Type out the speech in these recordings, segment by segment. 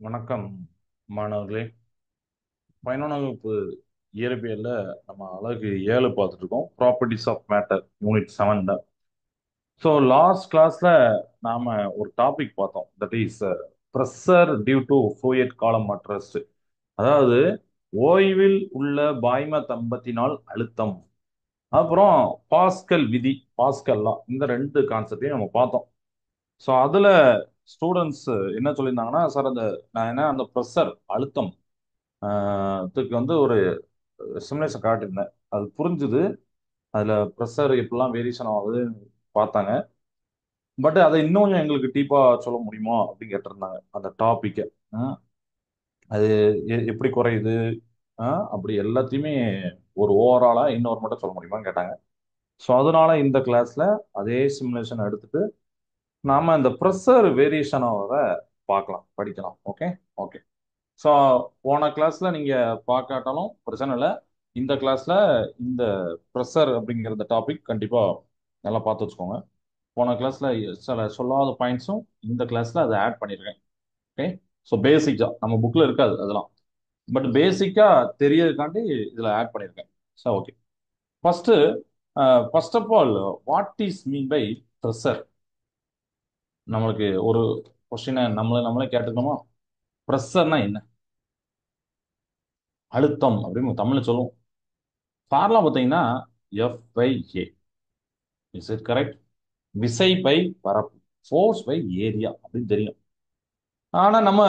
வணக்கம் மாணவர்களே. 11ஆம் வகுப்பு இயற்பியல்ல நம்ம அழகு 7 பார்த்துட்டு இருக்கோம். ப்ராப்பர்ட்டிஸ் ஆஃப் மேட்டர் யூனிட் 7ல. ஸோ லாஸ்ட் கிளாஸ்ல நாம ஒரு டாபிக் பார்த்தோம். That is pressure due to fluid column at rest. அதாவது ஓய்வில் உள்ள பாய்ம தம்பத்தினால் அழுத்தம். அப்புறம் பாஸ்கல் விதி, பாஸ்கல்லாம், இந்த ரெண்டு கான்செப்டையும் நம்ம பார்த்தோம். ஸோ அதுல ஸ்டூடெண்ட்ஸ் என்ன சொல்லியிருந்தாங்கன்னா, சார் நான் என்ன அந்த ப்ரெஷர் அழுத்தம் த்துக்கு ஒரு சிமுலேஷன் காட்டியிருந்தேன். அது புரிஞ்சுது. அதுல ப்ரெஷர் எப்படிலாம் வேரியேஷன் ஆகுது பார்த்தாங்க. பட் அதை இன்னும் கொஞ்சம் எங்களுக்கு டீப்பா சொல்ல முடியுமா அப்படின்னு கேட்டிருந்தாங்க அந்த டாபிக்கை. அது எப்படி குறையுது, அப்படி எல்லாத்தையுமே ஒரு ஓவராலா இன்னொரு மட்டும் சொல்ல முடியுமான்னு கேட்டாங்க. ஸோ அதனால இந்த கிளாஸ்ல அதே சிமுலேஷன் எடுத்துட்டு நாம இந்த ப்ரெஷர் வேரியேஷன் ஆகிறத பார்க்கலாம், படிக்கலாம். ஓகே. ஓகே. ஸோ போன கிளாஸ்ல நீங்க பார்க்காட்டாலும் பிரச்சனை இல்லை. இந்த கிளாஸ்ல இந்த ப்ரெஷர் அப்படிங்கிற இந்த டாபிக் கண்டிப்பா நல்லா பார்த்து வச்சுக்கோங்க. போன கிளாஸ்ல சில சொல்லாத பாயிண்ட்ஸும் இந்த கிளாஸ்ல அதை ஆட் பண்ணியிருக்கேன். ஓகே. ஸோ பேசிக்கா நம்ம புக்ல இருக்காது அதெல்லாம், பட் பேசிக்கா தெரியறதுக்காண்டி இதுல ஆட் பண்ணியிருக்கேன். So okay. First first of all, what is mean by pressure? நம்மளுக்கு ஒரு கொஸ்டினை நம்மளே கேட்டுக்கணுமா? ப்ரெஷர்னா என்ன, அழுத்தம் அப்படின்னு தமிழ்ல சொல்லுவோம். ஃபார்முலா பார்த்தீங்கன்னா F by A. Is it correct? விசை பை பரப்பு, ஃபோர்ஸ் பை ஏரியா அப்படின்னு தெரியும். ஆனா நம்ம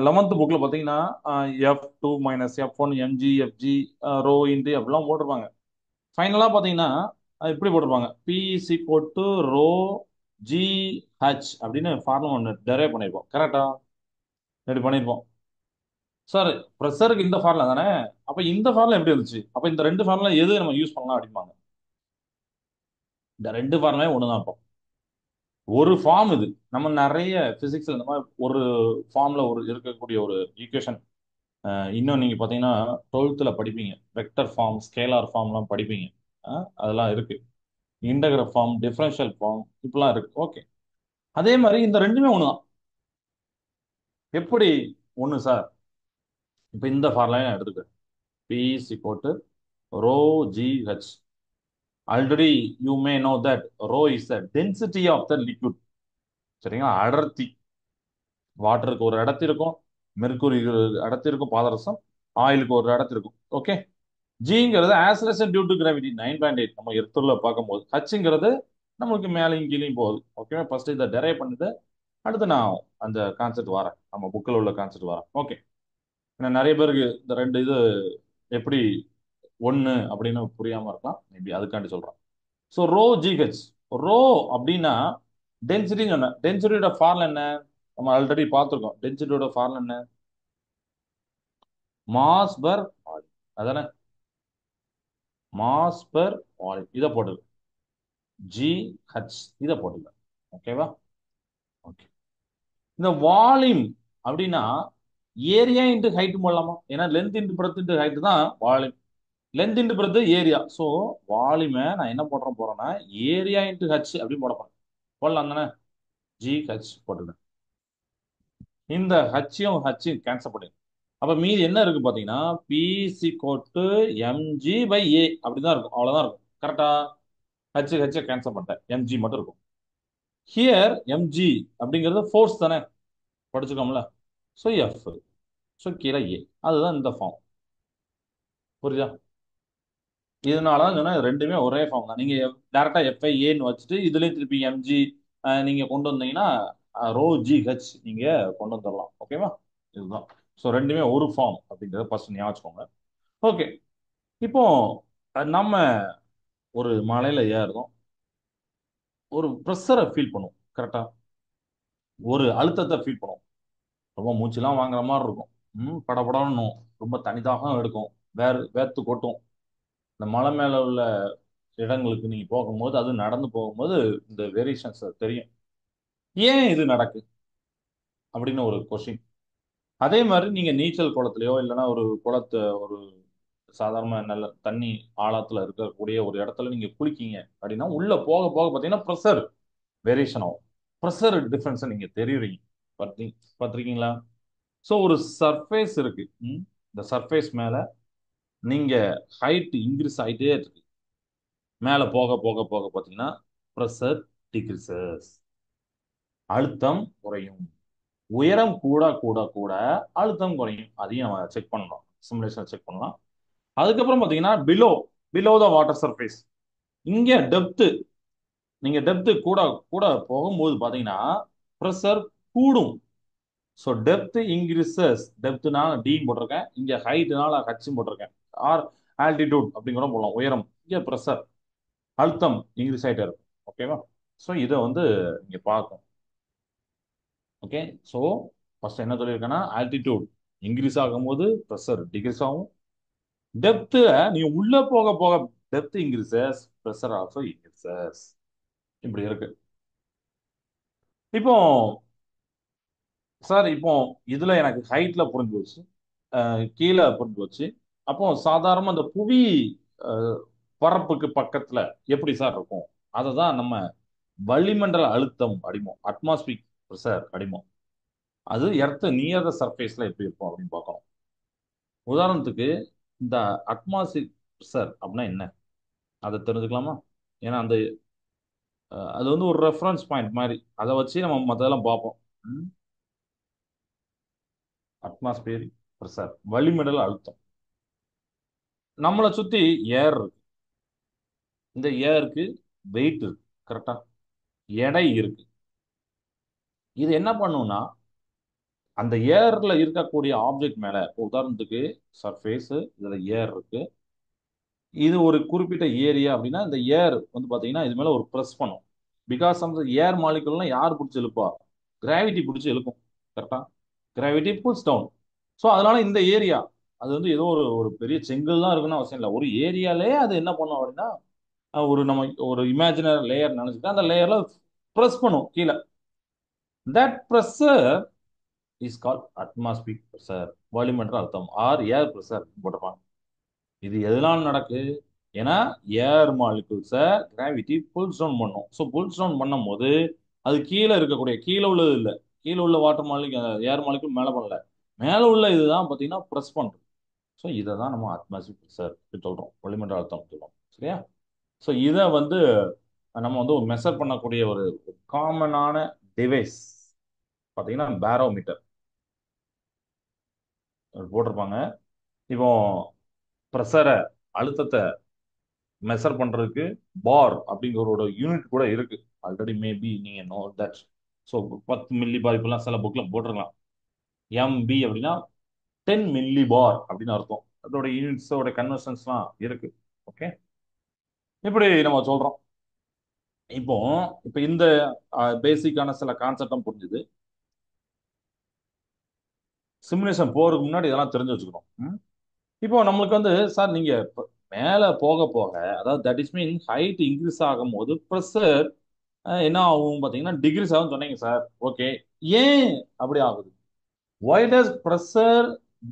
11th புக்ல பாத்தீங்கன்னா F2 minus F1 mg fg rho into அப்படிலாம் போட்டிருப்பாங்க. ஃபைனலா பாத்தீங்கன்னா இப்படி போட்டிருப்பாங்க, P is equal to rho g h அப்படின்னு ஃபார்முலா ஒன்று டெரைவ் பண்ணியிருப்போம். கரெக்டா? இப்படி பண்ணியிருப்போம். சார் ப்ரெஷருக்கு இந்த ஃபார்முலா தானே, அப்ப இந்த ஃபார்முலா எப்படி இருந்துச்சு, அப்ப இந்த ரெண்டு ஃபார்முலா எது நம்ம யூஸ் பண்ணலாம் அப்படிம்பாங்க. இந்த ரெண்டு ஃபார்முலாவே ஒண்ணுதான். இப்போ ஒரு ஃபார்ம் இது. நம்ம நிறைய பிசிக்ஸ்ல இந்த மாதிரி ஒரு ஃபார்ம்ல இருக்கக்கூடிய ஒரு ஈக்குவேஷன். இன்னும் நீங்க பாத்தீங்கன்னா 12th படிப்பீங்க. வெக்டர் ஃபார்ம், ஸ்கேலார் ஃபார்ம்லாம் படிப்பீங்க. அதெல்லாம் இருக்கு. இன்டகிரல் ஃபார்ம், டிஃபரன்ஷியல் ஃபார்ம், இப்படிலாம் இருக்கு. ஓகே. அதே மாதிரி இந்த ரெண்டுமே ஒண்ணுதான். எப்படி ஒண்ணு சார்? இப்ப இந்த ஃபார்முலா எடுத்துக்க. P is equal to rho g h. Already you may know that rho is the density of the liquid. சரிங்களா? அடர்த்தி. வாட்டருக்கு ஒரு இடத்து இருக்கும், மெர்க்குரி இடத்து இருக்கும், பாதரசம். ஆயிலுக்கு ஒரு இடத்து இருக்கும். ஓகே. ஜிங்கிறது ஆக்சலரேஷன் டியூ டு கிராவிட்டி 9.8 நம்ம எர்த்துல பார்க்கும்போது. ஹச்ங்கிறது நம்மளுக்கு மேலையும் கீழையும் போகுது. ஓகே. ஃபர்ஸ்ட் இதை டெரைவ் பண்ணுது, அடுத்து நான் அந்த கான்செப்ட் வரேன், நம்ம புக்கில் உள்ள கான்செப்ட் வரேன். ஓகே. ஏன்னா நிறைய பேருக்கு இந்த ரெண்டு இது எப்படி ஒன்று அப்படின்னு புரியாம இருக்கலாம். மேபி அதுக்காண்டி சொல்றேன். So rho G H. ரோ அப்படின்னா டென்சிட்டின்னு சொன்னேன். டென்சிட்டியோட ஃபார்முலா என்ன? நம்ம ஆல்ரெடி பார்த்துருக்கோம். டென்சிட்டியோட ஃபார்முலா என்ன? Mass per volume. அதானே? Mass per volume. இதை போட்டு ஜி ஹச் இதை போட்டுக்க. ஓகேவா? ஓகே. இந்த வால்யூம் அப்படின்னா ஏரியா இன்டு ஹைட் போடலாமா? ஏன்னா length into breadth into height தான் volume. Length into breadth area. So வால்யூமை நான் என்ன போறேன்னா ஏரியா இன்டு ஹச் அப்படின்னு போட போறேன். போடலாம் தானே? ஜி ஹச் போட்டுக்கிறேன். இந்த ஹச்சையும் ஹச்சையும் கேன்சல் பண்ணி, அப்ப மீதி என்ன இருக்கு பாத்தீங்கன்னா பி சி கோட்டு எம்ஜி பை ஏ அப்படிதான் இருக்கும். அவ்வளவுதான் இருக்கும். கரெக்டா? ஹச் கேன்சல் பண்ணிட்டேன், எம்ஜி மட்டும் இருக்கும். ஹியர் எம்ஜி அப்படிங்கிறது ஃபோர்ஸ் தானே, படிச்சுக்கோம்ல. So F. ஸோ கீழே ஏ. அதுதான் இந்த ஃபார்ம். புரியுதா? இதனால தான் சொன்னா ரெண்டுமே ஒரே ஃபார்ம் தான். நீங்க டேரக்டா எஃப்ஐ ஏன்னு வச்சுட்டு இதுலயும் திருப்பி எம்ஜி நீங்க கொண்டு வந்தீங்கன்னா ரோ ஜி ஹெச் நீங்க கொண்டு வந்துடலாம். ஓகேவா? இதுதான். ஸோ ரெண்டுமே ஒரு ஃபார்ம் அப்படிங்கிறத ஃபர்ஸ்ட் ஞாபகம் வச்சுக்கோங்க. ஓகே. இப்போ நம்ம ஒரு மலையில ஏறுறோம், ஒரு ப்ரெஷரை ஃபீல் பண்ணுவோம். கரெக்டா? ஒரு அழுத்தத்தை ஃபீல் பண்ணுவோம். ரொம்ப மூச்சுலாம் வாங்குற மாதிரி இருக்கும். படபடணும். ரொம்ப தனிதாகம் எடுக்கும். வேர்த்து கொட்டும். இந்த மலை மேல உள்ள இடங்களுக்கு நீங்க போகும்போது, அது நடந்து போகும்போது இந்த வேரியேஷன்ஸ் தெரியும். ஏன் இது நடக்கு அப்படின்னு ஒரு கொஸ்டின். அதே மாதிரி நீங்க நீச்சல் குளத்துலயோ இல்லைன்னா ஒரு குளத்து ஒரு சாதாரண நல்ல தண்ணி ஆழத்துல இருக்கக்கூடிய ஒரு இடத்துல நீங்க குளிக்கீங்க அப்படின்னா உள்ள போக போக பார்த்தீங்கன்னா ப்ரெஷர் வேரியேஷன் ஆகும். ப்ரெஷர் டிஃபரன்ஸை நீங்க தெரியுறீங்க. பார்த்தி பார்த்துருக்கீங்களா? ஸோ ஒரு சர்ஃபேஸ் இருக்கு. இந்த சர்ஃபேஸ் மேல நீங்க ஹைட் இன்க்ரீஸ் ஆயிட்டே இருக்கு. மேல போக போக போக பார்த்தீங்கன்னா ப்ரெஷர் டிக்ரீசஸ், அழுத்தம் குறையும். உயரம் கூட கூட கூட அழுத்தம் குறையும். அதையும் நம்ம செக் பண்ணலாம், சிமுலேஷன் செக் பண்ணலாம். அதுக்கப்புறம் பார்த்தீங்கன்னா பிலோ த வாட்டர் சர்ஃபேஸ், இங்க டெப்த், நீங்க டெப்த் கூட கூட போகும்போது பார்த்தீங்கன்னா ப்ரெஷர் கூடும். ஸோ டெப்த் இன்க்ரீசஸ், டெப்த்னால டி போட்டிருக்கேன், இங்க ஹைட்னால ஹச் போட்டிருக்கேன். ஆர் ஆல்டிடியூட் அப்படிங்கிற போடலாம், உயரம். இங்க ப்ரெஷர், அழுத்தம் இன்க்ரீஸ் ஆகிட்டே இருக்கும். ஓகேவா? ஸோ இதை வந்து நீங்க பார்க்கணும். ஓகே. ஸோ ஃபர்ஸ்ட் என்ன சொல்லியிருக்கேன்னா, ஆல்டிடியூட் இன்க்ரீஸ் ஆகும்போது ப்ரெஷர் டிக்ரீஸ் ஆகும். டெப்த் நீ உள்ள போக போக depth increases, pressure also increases. இப்படி இருக்கு. இப்போ சார், இப்போ இதுல எனக்கு ஹைட்ல புரிஞ்சு போச்சு, கீழே புரிஞ்சு போச்சு. அப்போ சாதாரண அந்த புவி அஹ், பரப்புக்கு பக்கத்துல எப்படி சார் இருக்கும்? அதை தான் நம்ம வளிமண்டல அழுத்தம் அடிமோம், அட்மாஸ்பிக் ப்ரெஷர் அடிமோம். அது எர்த் நியர் த சர்ஃபேஸ்ல எப்படி இருக்கும் அப்படின்னு பார்க்கணும். உதாரணத்துக்கு இந்த அட்மாஸ்பிக் ப்ரெஷர் அப்படின்னா என்ன, அதை தெரிஞ்சுக்கலாமா? ஏன்னா அந்த அது வந்து ஒரு ரெஃபரன்ஸ் பாயிண்ட் மாதிரி, அதை வச்சு நம்ம மற்றதெல்லாம் பார்ப்போம். அட்மாஸ்பியரிக் ப்ரெஷர், வளிமண்டல அழுத்தம். நம்மளை சுத்தி ஏர் இருக்கு. இந்த ஏருக்கு வெயிட் இருக்கு, கரெக்டா? எடை இருக்கு. இது என்ன பண்ணும்னா, அந்த ஏர்ல இருக்கக்கூடிய ஆப்ஜெக்ட் மேல, இப்போ உதாரணத்துக்கு சர்ஃபேஸ், இதுல ஏர் இருக்கு, இது ஒரு குறிப்பிட்ட ஏரியா அப்படின்னா இந்த ஏர் வந்து பாத்தீங்கன்னா இது மேல ஒரு ப்ரெஸ் பண்ணும். பிகாஸ் ஆஃப் ஏர் மாலிகுல்லாம் யார் பிடிச்சி இழுப்பா? கிராவிட்டி பிடிச்சி இழுக்கும், கரெக்டா? Gravity bulls down. ஸோ அதனால இந்த ஏரியா, அது வந்து ஏதோ ஒரு ஒரு பெரிய செங்கல் தான் இருக்குன்னு அவசியம் இல்லை. ஒரு ஏரியாலே அது என்ன பண்ணும் அப்படின்னா, ஒரு நம்ம ஒரு இமேஜினரி லேயர் நினைச்சுட்டு அந்த லேயர்ல ப்ரெஸ் பண்ணும் கீழே. That pressure is called atmospheric pressure, வளிமண்டல அழுத்தம், ஆர் ஏர் ப்ரெஷர் போட்டிருப்பாங்க. இது எதனால நடக்கு? ஏன்னா ஏர் மாலிகுல்ஸை கிராவிட்டி புல்ஸ் டவுன் பண்ணும். ஸோ புல்ஸ் டவுன் பண்ணும் போது அது கீழே இருக்கக்கூடிய, கீழே உள்ளது இல்லை, கீழே உள்ள வாட்டர் மாலிக் ஏர் மாலிகுல் மேலே பண்ணல, மேலே உள்ள இதுதான் பார்த்தீங்கன்னா ப்ரெஸ் பண்ணுறது. ஸோ இதை தான் நம்ம அட்மாஸ்பிக் ப்ரெஷர் சொல்றோம், வளிமண்டல அழுத்தம் சொல்றோம். சரியா? ஸோ இதை வந்து நம்ம வந்து ஒரு மெஷர் பண்ணக்கூடிய ஒரு காமனான டிவைஸ் பார்த்தீங்கன்னா பேரோமீட்டர் போட்டிருப்பாங்க. இப்போ ப்ரெஷரை, அழுத்தத்தை மெஷர் பண்றதுக்கு பார் அப்படிங்கிற ஒரு யூனிட் கூட இருக்கு. ஆல்ரெடி மேபி நீங்க நோ தட். ஸோ 10 மில்லி பார் இப்பெல்லாம் சில புக்ல போட்டிருக்கலாம். எம்பி அப்படின்னா 10 மில்லி பார் அப்படின்னு அர்த்தம். அதோட யூனிட்ஸோட கன்வர்ஷன்ஸ்லாம் இருக்கு. ஓகே, இப்படி நம்ம சொல்றோம். இப்போ இப்போ இந்த பேசிக்கான சில கான்செப்டும் புரிஞ்சுது. சிமுலேஷன் போறதுக்கு முன்னாடி இதெல்லாம் தெரிஞ்சு வச்சுக்கணும். இப்போ நம்மளுக்கு வந்து சார் நீங்க மேல போக போக, அதாவது that is mean height increase ஆகும் போது ப்ரெஷர் என்ன ஆகும் பார்த்தீங்கன்னா டிகிரிஸ் ஆகும் சொன்னீங்க சார். ஓகே, ஏன் அப்படி ஆகுது? why does pressure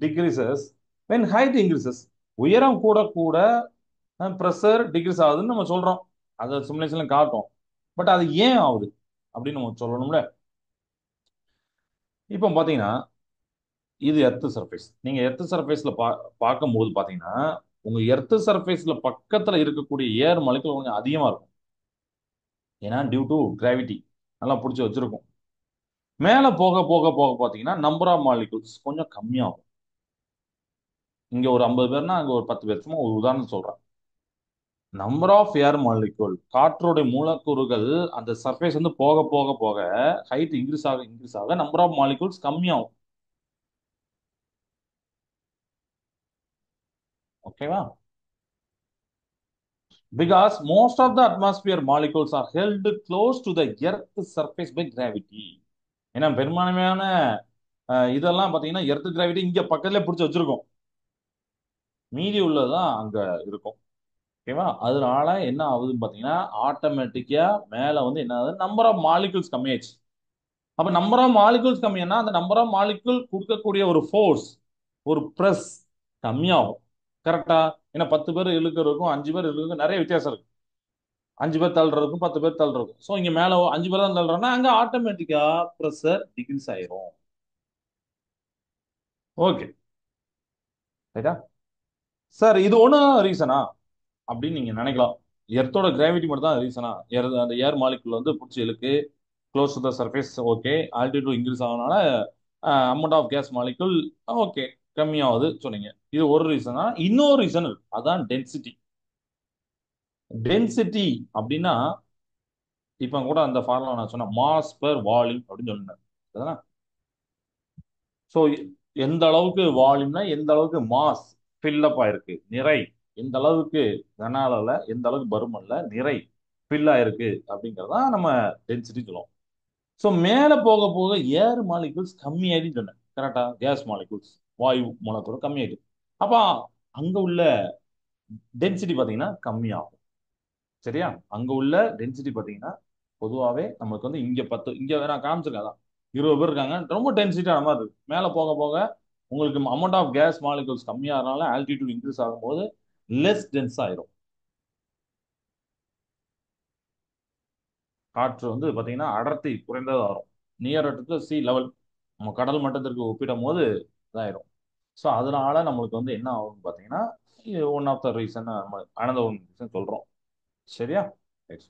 decreases when height increases? உயரம் கூட கூட ப்ரெஷர் டிகிரிஸ் ஆகுதுன்னு நம்ம சொல்றோம், அதை சிமுலேஷன்ல காட்டும். பட் அது ஏன் ஆகுது அப்படின்னு நம்ம சொல்லணும்ல. இப்போ பாத்தீங்கன்னா இது எர்த் சர்ஃபேஸ். நீங்க எர்த் சர்ஃபேஸ்ல பார்க்கும்போது பாத்தீங்கன்னா உங்க எர்த் சர்ஃபேஸ்ல பக்கத்துல இருக்கக்கூடிய ஏர் மாலிகுல் கொஞ்சம் அதிகமா இருக்கும். ஏன்னா டியூ டு கிராவிட்டி நல்லா பிடிச்சி வச்சிருக்கும். மேல போக போக போக பாத்தீங்கன்னா நம்பர் ஆஃப் மாலிகுல்ஸ் கொஞ்சம் கம்மியாகும். இங்க ஒரு 50 பேர்னா அங்க ஒரு 10 பேர், சும்மா ஒரு உதாரணம் சொல்றேன். நம்பர் ஆஃப் ஏர் மாலிகுல், காற்றோட மூலக்கூறுகள் அந்த சர்ஃபேஸ் வந்து போக போக போக ஹைட் இன்க்ரீஸ் ஆக நம்பர் ஆஃப் மாலிகுல்ஸ் கம்மியாகும். ஓகேவா? Because most of the atmosphere molecules are held close to the earth surface by gravity. ஏன்னா பெரும்பான்மையான இதெல்லாம் பாத்தீங்கன்னா எர்த் கிராவிட்டி இங்க பக்கத்துல பிடிச்சி வச்சிருக்கோம், மீதி உள்ளதுதான் அங்க இருக்கும். ஓகேவா? அதனால என்ன ஆகுதுன்னு பாத்தீங்கன்னா ஆட்டோமேட்டிக்கா மேல வந்து என்ன ஆகுது, நம்பர் ஆஃப் மாலிகுல்ஸ் கம்மியாச்சு. அப்ப நம்பர் ஆஃப் மாலிகுல்ஸ் கம்மியானா அந்த நம்பர் ஆஃப் மாலிகுல் கொடுக்கக்கூடிய ஒரு ஃபோர்ஸ், ஒரு பிரஸ் கம்மியாகும். கரெக்டா? ஏன்னா 10 பேர் இழுக்கிறதுக்கும் 5 பேர் இழுக்கிறதுக்கும் நிறைய வித்தியாசம் இருக்கு. 5 பேர் தள்ளுறதுக்கும் 10 பேர் தள்ளுறதுக்கும். ஸோ இங்க மேல 5 பேர் தான் தள்ளுறோம்னா அங்க ஆட்டோமேட்டிக்கா ப்ரெஷர் டிகிரீஸ் ஆயிரும். ஓகே, ரைட்டா? சார் இது ஒன்றும் ரீசனா அப்படின்னு நீங்க நினைக்கலாம். எர்த்தோட கிராவிட்டி மட்டும் தான் ரீசனா? அந்த ஏர் மாலிகுல் வந்து பிடிச்சி இழுக்கு, close to the surface. Okay, altitude increase ஆகனால amount of gas molecule okay கம்மியாகுது சொன்னீங்க. இது ஒரு ரீசனா? இன்னொரு ரீசன் இருக்கு, அதான் டென்சிட்டி. டென்சிட்டி அப்படின்னா இப்ப கூட அந்த ஃபார்முலா நான் சொன்னேன், மாஸ் பெர் வால்யூம் அப்படின்னு சொன்னேன். ஸோ எந்த அளவுக்கு வால்யூம்னா எந்த அளவுக்கு மாஸ் ஃபில்லப் ஆயிருக்கு, நிறை எந்த அளவுக்கு, கன அளவுல எந்த அளவுக்கு பருமன்ல நிறை ஃபில் ஆயிருக்கு அப்படிங்கறதா நம்ம டென்சிட்டி சொல்லுவோம். ஸோ மேல போக போக ஏர் மாலிகூல்ஸ் கம்மியாயிடுன்னு சொன்னேன், கரெக்டா? கேஸ் மாலிகூல்ஸ், வாயு மூலக்கூறு கம்மியாயிடுது. அப்ப அங்க உள்ள டென்சிட்டி பாத்தீங்கன்னா கம்மியாகும். சரியா? அங்க உள்ள டென்சிட்டி பாத்தீங்கன்னா பொதுவாவே நமக்கு வந்து இங்க 10, இங்க நான் காமிச்சிருக்கேன் அதான் 20 பேர் இருக்காங்க, ரொம்ப டென்சிட்டியான மாதிரி இருக்கு. மேல போக போக உங்களுக்கு அமௌண்ட் ஆஃப் கேஸ் மாலிகூல்ஸ் கம்மியாகிறனால ஆல்டிடியூட் இன்க்ரீஸ் ஆகும்போது லெஸ் டென்ஸ் ஆயிரும். காற்று வந்து பாத்தீங்கன்னா அடர்த்தி குறைந்ததா வரும், நியர் டு சி லெவல், நம்ம கடல் மட்டத்திற்கு ஒப்பிடும் போது இதாயிரும். ஸோ அதனால நம்மளுக்கு வந்து என்ன ஆகும்னு பாத்தீங்கன்னா ஒன் ஆஃப் த ரீசன் நம்ம அனதர் ஒன் ரீசன் சொல்றோம். சரியா? Right.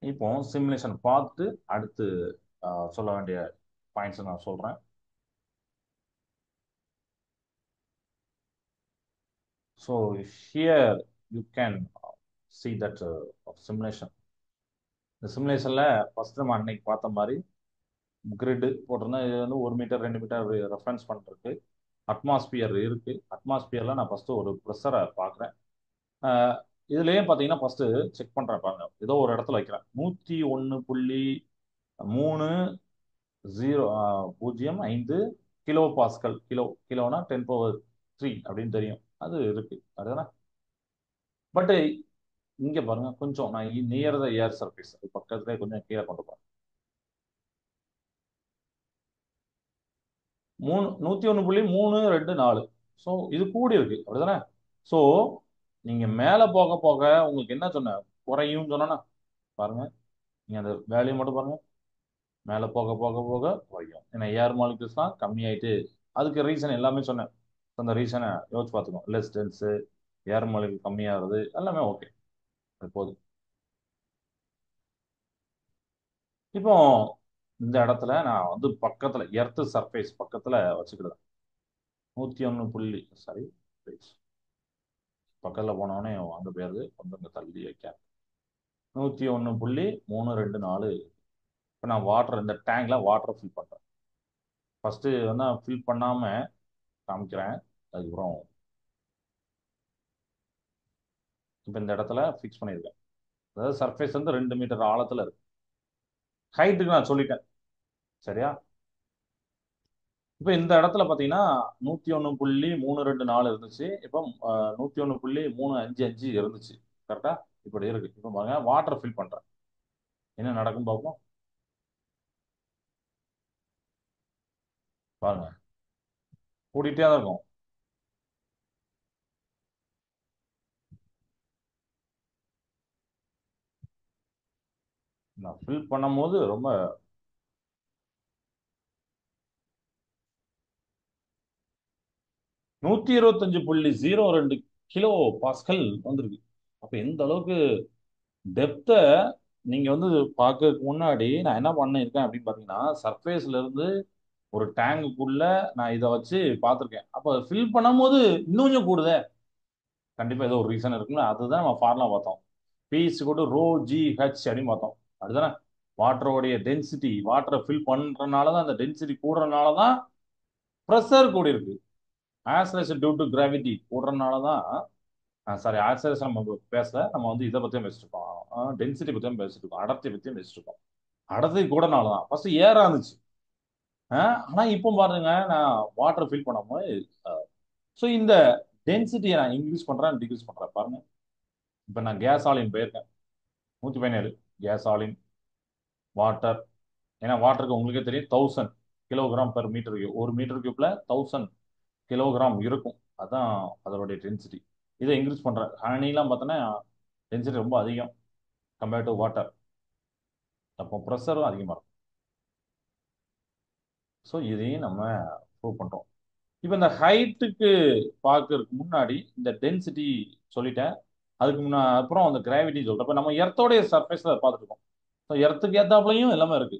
இப்போ சிமுலேஷன் பார்த்து அடுத்து சொல்ல வேண்டிய பாயிண்ட்ஸ் நான் சொல்றேன். So here you can see that simulation. இந்த சிமுலேஷன்ல ஃபர்ஸ்ட் நம்ம அன்னைக்கு பார்த்த மாதிரி கிரிட் போட்டிருந்தா, இது வந்து 1 மீட்டர் 2 மீட்டர் ரெஃபரன்ஸ் பண்றதுக்கு அட்மாஸ்பியர் இருக்கு. அட்மாஸ்பியர்ல நான் ஃபர்ஸ்ட் ஒரு ப்ரெஷரை பார்க்குறேன். இதுலயே பார்த்தீங்கன்னா ஃபர்ஸ்ட் செக் பண்றேன் பாருங்க, ஏதோ ஒரு இடத்துல வைக்கிறேன். 101.005 கிலோ பாஸ்கல். கிலோனா 10^3 அப்படின்னு தெரியும், அது இருக்கு அதுதானே. பட் இங்க பாருங்க, கொஞ்சம் நான் நியர் த ஏர் சர்ஃபேஸ் பக்கத்துல கொஞ்சம் கீழே கொண்டு போறேன். 101.324. ஸோ இது கூடி இருக்கு அப்படிதானே. ஸோ நீங்க மேல போக போக உங்களுக்கு என்ன சொன்ன, குறையும் சொன்னா பாருங்க, நீங்க அந்த வேல்யூ மட்டும் பாருங்க. மேல போக போக போக குறையும், ஏன்னா ஏர் மாலிகூல்ஸ் தான் கம்மியாயிட்டு. அதுக்கு ரீசன் எல்லாமே சொன்னேன். அந்த ரீசனை யோசிச்சு பார்த்துக்கோ. லெஸ் டென்ஸ், ஏர் மாலிகூல் கம்மியாகிறது எல்லாமே ஓகே. அது போதும். இப்போ இந்த இடத்துல நான் வந்து பக்கத்துல எர்த் சர்ஃபேஸ் பக்கத்துல வச்சுக்கிடுவேன். 101 பக்கத்துல போனவொடனே அங்க போயிருது, கொஞ்சம் இங்க தள்ளி வைக்க. 101.324. இப்போ நான் வாட்டர் இந்த டேங்க்ல வாட்டர் ஃபில் பண்றேன். ஃபர்ஸ்ட் வந்து ஃபில் பண்ணாம காமிக்கிறேன். அதுக்கப்புறம் இப்போ இந்த இடத்துல ஃபிக்ஸ் பண்ணியிருக்கேன். அதாவது சர்ஃபேஸ் வந்து 2 மீட்டர் ஆழத்துல இருக்கு. ஹைட்டுக்கு நான் சொல்லிட்டேன். சரியா? இப்போ இந்த இடத்துல பார்த்தீங்கன்னா 101.324 இருந்துச்சு. இப்போ 101.355 இருந்துச்சு. கரெக்டா? இப்படி இருக்கு. இப்போ பாருங்க, வாட்டர் ஃபில் பண்றேன், என்ன நடக்கும் பார்ப்போம். பாருங்க, கூட்டிகிட்டே தான் இருக்கும். நான் ஃபில் பண்ணும்போது ரொம்ப 125.02 கிலோ பாஸ்கல் வந்திருக்கு. அப்ப எந்த அளவுக்கு டெப்த்தை நீங்க வந்து பார்க்கறதுக்கு முன்னாடி நான் என்ன பண்ணியிருக்கேன் அப்படின்னு பாத்தீங்கன்னா, சர்ஃபேஸ்ல இருந்து ஒரு டேங்குக்குள்ள நான் இதை வச்சு பார்த்துருக்கேன். அப்ப ஃபில் பண்ணும்போது இன்னும் கொஞ்சம் கூடுதே. கண்டிப்பா ஏதோ ஒரு ரீசன் இருக்குன்னு அதுதான் நம்ம ஃபார்முலா பார்த்தோம். பீஸ் கூட ரோ ஜி ஹெச் அப்படின்னு பார்த்தோம். அதுதானே வாட்டரோடைய டென்சிட்டி. வாட்டரை ஃபில் பண்றதுனால தான், அந்த டென்சிட்டி கூடுறதுனால தான் ப்ரெஷர் கூடி இருக்கு. ஆக்சலேஷன் டியூ டு கிராவிட்டி கூடுறதுனால தான். சாரி, ஆக்சலேஷன் நம்ம பேசல, நம்ம வந்து இதை பத்தியும் பேசிட்டு இருக்கோம், டென்சிட்டி பத்தியும் பேசிட்டு இருக்கோம், அடர்த்தி பத்தியும் பேசிட்டு இருக்கோம். அடர்த்தி கூடனால தான் ஃபர்ஸ்ட் ஏரா இருந்துச்சு. ஆனா இப்போ பாருங்க, நான் வாட்டர் ஃபில் பண்ணும்போது ஸோ இந்த டென்சிட்டியை நான் இன்க்ரீஸ் பண்றேன், டிக்ரீஸ் பண்றேன் பாருங்க. இப்போ நான் கேஸ் ஆலின் போயிருக்கேன் 117. Gasoline, water. ஏன்னா வாட்டருக்கு உங்களுக்கே தெரியும் 1000 கிலோகிராம் பெர் மீட்டர். 1 மீட்டர் கியூப்ல 1000 கிலோகிராம் இருக்கும். அதான் அதனுடைய டென்சிட்டி. இதை இன்க்ரீஸ் பண்றேன். ஹனிலாம் பார்த்தோன்னா டென்சிட்டி ரொம்ப அதிகம், கம்பேர்ட் டு வாட்டர். அப்போ ப்ரெஷரும் அதிகமாக இருக்கும். ஸோ இதையும் நம்ம ப்ரூவ் பண்ணுறோம். இப்போ இந்த ஹைட்டுக்கு பார்க்கறதுக்கு முன்னாடி இந்த டென்சிட்டி சொல்லிட்டேன். அதுக்கு அப்புறம் அந்த கிராவிட்டி சொல்கிறேன். இப்போ நம்ம எர்த்தோடைய சர்ஃபேஸில் பார்த்துருக்கோம். ஸோ எர்த்துக்கு ஏற்றாப்புலையும் எல்லாமே இருக்கு.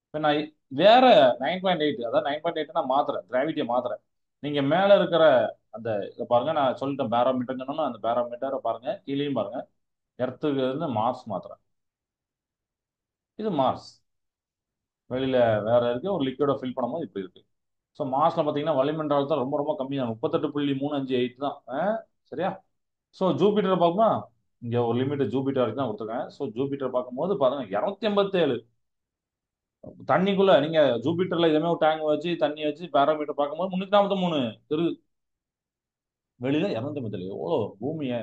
இப்போ நான் வேற 9.8, அதாவது 9.8 நான் மாத்துறேன், கிராவிட்டியை மாத்துறேன். நீங்க மேல இருக்கிற அந்த இதை பாருங்க, நான் சொல்லிட்டேன் பேரோமீட்டர் சொன்னோம்னா அந்த பேரோமீட்டரை பாருங்க, கீழேயும் பாருங்க. எர்த்துக்கு இருந்து மார்ஸ் மாத்துறேன். இது மார்ஸ். வெளியில வேற இருக்கு, ஒரு லிக்விடை ஃபில் பண்ணும்போது இப்படி இருக்கு. ஸோ மார்ஸ்ல பார்த்தீங்கன்னா வளிமண்டல அழுத்தம் ரொம்ப ரொம்ப கம்மி தான், 38.358 தான். சரியா? ஸோ ஜூபிட்டரை பார்க்குமா, இங்க ஒரு லிமிட் ஜூபிட்டர் வரைக்கும் தான் கொடுத்துருக்கேன். ஸோ ஜூபிட்டர் பார்க்கும்போது பாருங்க 287. தண்ணிக்குள்ள நீங்க ஜூபிட்டர்ல இதே ஒரு டேங்க் வச்சு தண்ணி வச்சு பேரோமீட்டர் பார்க்கும்போது 343 இருக்கு. வெளியில 287. எவ்வளோ பூமியை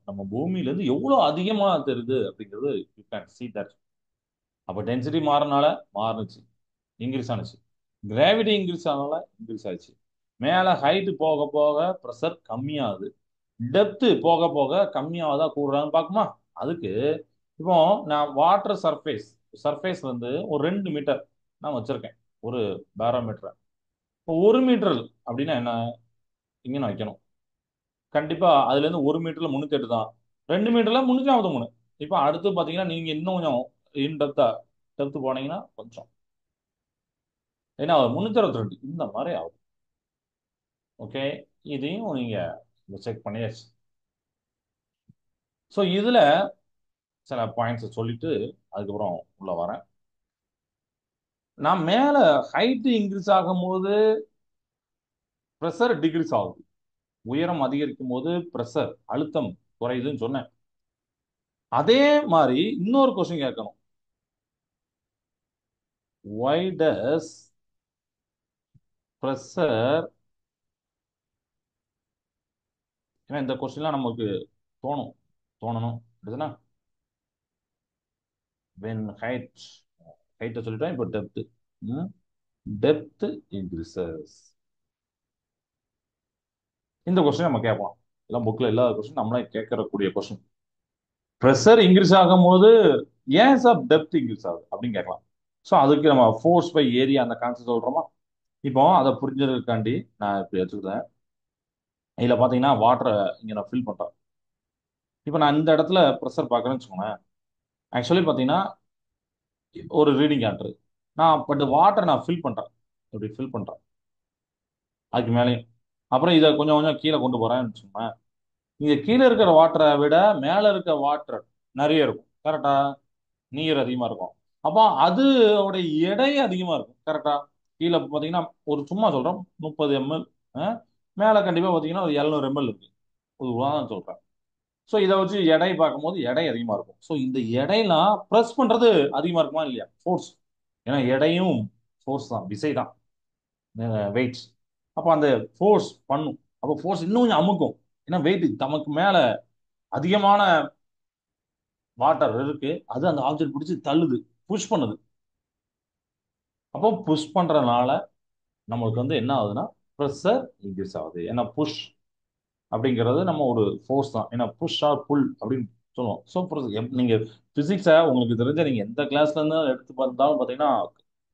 நம்ம பூமியில இருந்து எவ்வளவு அதிகமா தெரியுது அப்படிங்கிறது யூ கேன் see that. அப்ப டென்சிட்டி மாறினால மாறுனுச்சு, இன்க்ரீஸ் ஆனுச்சு. கிராவிட்டி இன்க்ரீஸ் ஆனால இன்க்ரீஸ் ஆச்சு. மேல ஹைட் போக போக ப்ரெஷர் கம்மியாகுது. டெப்த் போக போக கம்மியாவதா கூடுறான்னு பார்க்குமா? அதுக்கு இப்போ நான் வாட்டர் சர்ஃபேஸ் சர்ஃபேஸ் வந்து ஒரு 2 மீட்டர் நான் வச்சிருக்கேன், ஒரு பேரோமீட்டர். இப்போ 1 மீட்டர் அப்படின்னா என்ன, இங்க நான் வைக்கணும். கண்டிப்பா அதுல இருந்து 1 மீட்டர்ல 308 தான், 2 மீட்டர்ல 343. இப்போ அடுத்து பாத்தீங்கன்னா நீங்க இன்னும் கொஞ்சம் இன் டெப்த் போனீங்கன்னா கொஞ்சம் ஏன்னா 362 இந்த மாதிரி ஆகும். ஓகே, இதையும் நீங்க செக் பண்ணியாச்சு. ஸோ இதுல சில பாயிண்ட்ஸ் சொல்லிட்டு அதுக்கப்புறம் உள்ள வரேன். நான் மேல ஹைட் இன்க்ரீஸ் ஆகும்போது ப்ரெஷர் டிக்ரீஸ் ஆகுது, உயரம் அதிகரிக்கும் போது ப்ரெஷர் அழுத்தம் குறையுதுன்னு சொன்னேன். அதே மாதிரி இன்னொரு கொஸ்டின் கேட்கணும். why does pressure, ஏன்னா இந்த கொஸ்டின்லாம் நமக்கு தோணும், தோணணும் அப்படிதானே. when height சொல்லிட்டோம், இப்போ டெப்த் இன்க்ரீசஸ். இந்த கொஸ்டின் நம்ம கேட்கலாம், எல்லாம் புக்ல இல்லாத கொஸ்டின், நம்மளே கேட்கறக்கூடிய கொஸ்டின். ப்ரெஷர் இன்க்ரீஸ் ஆகும்போது ஏன் சார் டெப்த் இன்க்ரீஸ் ஆகுது அப்படின்னு கேட்கலாம். ஸோ அதுக்கு நம்ம ஃபோர்ஸ் பை ஏரியா அந்த கான்செப்ட் சொல்றோமா. இப்போ அதை புரிஞ்சதுக்காண்டி நான் இப்படி வச்சுக்கிறேன். இதுல பாத்தீங்கன்னா வாட்டரை இங்க நான் ஃபில் பண்றேன். இப்போ நான் இந்த இடத்துல ப்ரெஷர் பார்க்கறேன்னு வச்சுக்கோங்களேன். ஆக்சுவலி பாத்தீங்கன்னா ஒரு ரீடிங் காட்டுறது, நான் பட் வாட்டர் நான் ஃபில் பண்றேன், இப்படி ஃபில் பண்றேன் அதுக்கு மேலேயும். அப்புறம் இதை கொஞ்சம் கொஞ்சம் கீழே கொண்டு போறேன்னு வச்சுக்கோங்களேன். இங்க கீழே இருக்கிற வாட்டரை விட மேல இருக்க வாட்டர் நிறைய இருக்கும், கரெக்டா? நீர் அதிகமா இருக்கும். அப்போ அதோட எடை அதிகமா இருக்கும், கரெக்டா? கீழே பாத்தீங்கன்னா ஒரு சும்மா சொல்றோம் 30 ml, மேல கண்டிப்பா பாத்தீங்கன்னா ஒரு 700 ml இருக்கு, ஒரு உதாரணம் சொல்றேன். ஸோ இதை வச்சு எடை பார்க்கும்போது எடை அதிகமா இருக்கும். ஸோ இந்த எடையெல்லாம் ப்ரெஸ் பண்றது அதிகமா இருக்குமா இல்லையா, ஃபோர்ஸ். ஏன்னா எடையும் ஃபோர்ஸ் தான், விசை தான், வெயிட். அப்போ அந்த ஃபோர்ஸ் பண்ணும், அப்போ ஃபோர்ஸ் இன்னும் கொஞ்சம் அமுக்கும். ஏன்னா வெயிட் தமக்கு மேல அதிகமான வாட்டர் இருக்கு, அது அந்த ஆப்ஜெக்ட் பிடிச்சி தள்ளுது, புஷ் பண்ணுது. அப்போ புஷ் பண்றதுனால நம்மளுக்கு வந்து என்ன ஆகுதுன்னா ப்ரெஷர் இன்க்ரீஸ் ஆகுது. ஏன்னா புஷ் அப்படிங்கிறது நம்ம ஒரு ஃபோர்ஸ் தான், ஏன்னா புஷ் ஆர் புல் அப்படின்னு சொல்லுவோம். ஸோ நீங்க பிசிக்ஸை உங்களுக்கு தெரிஞ்ச நீங்க எந்த கிளாஸ்ல இருந்து எடுத்து பார்த்தாலும் பார்த்தீங்கன்னா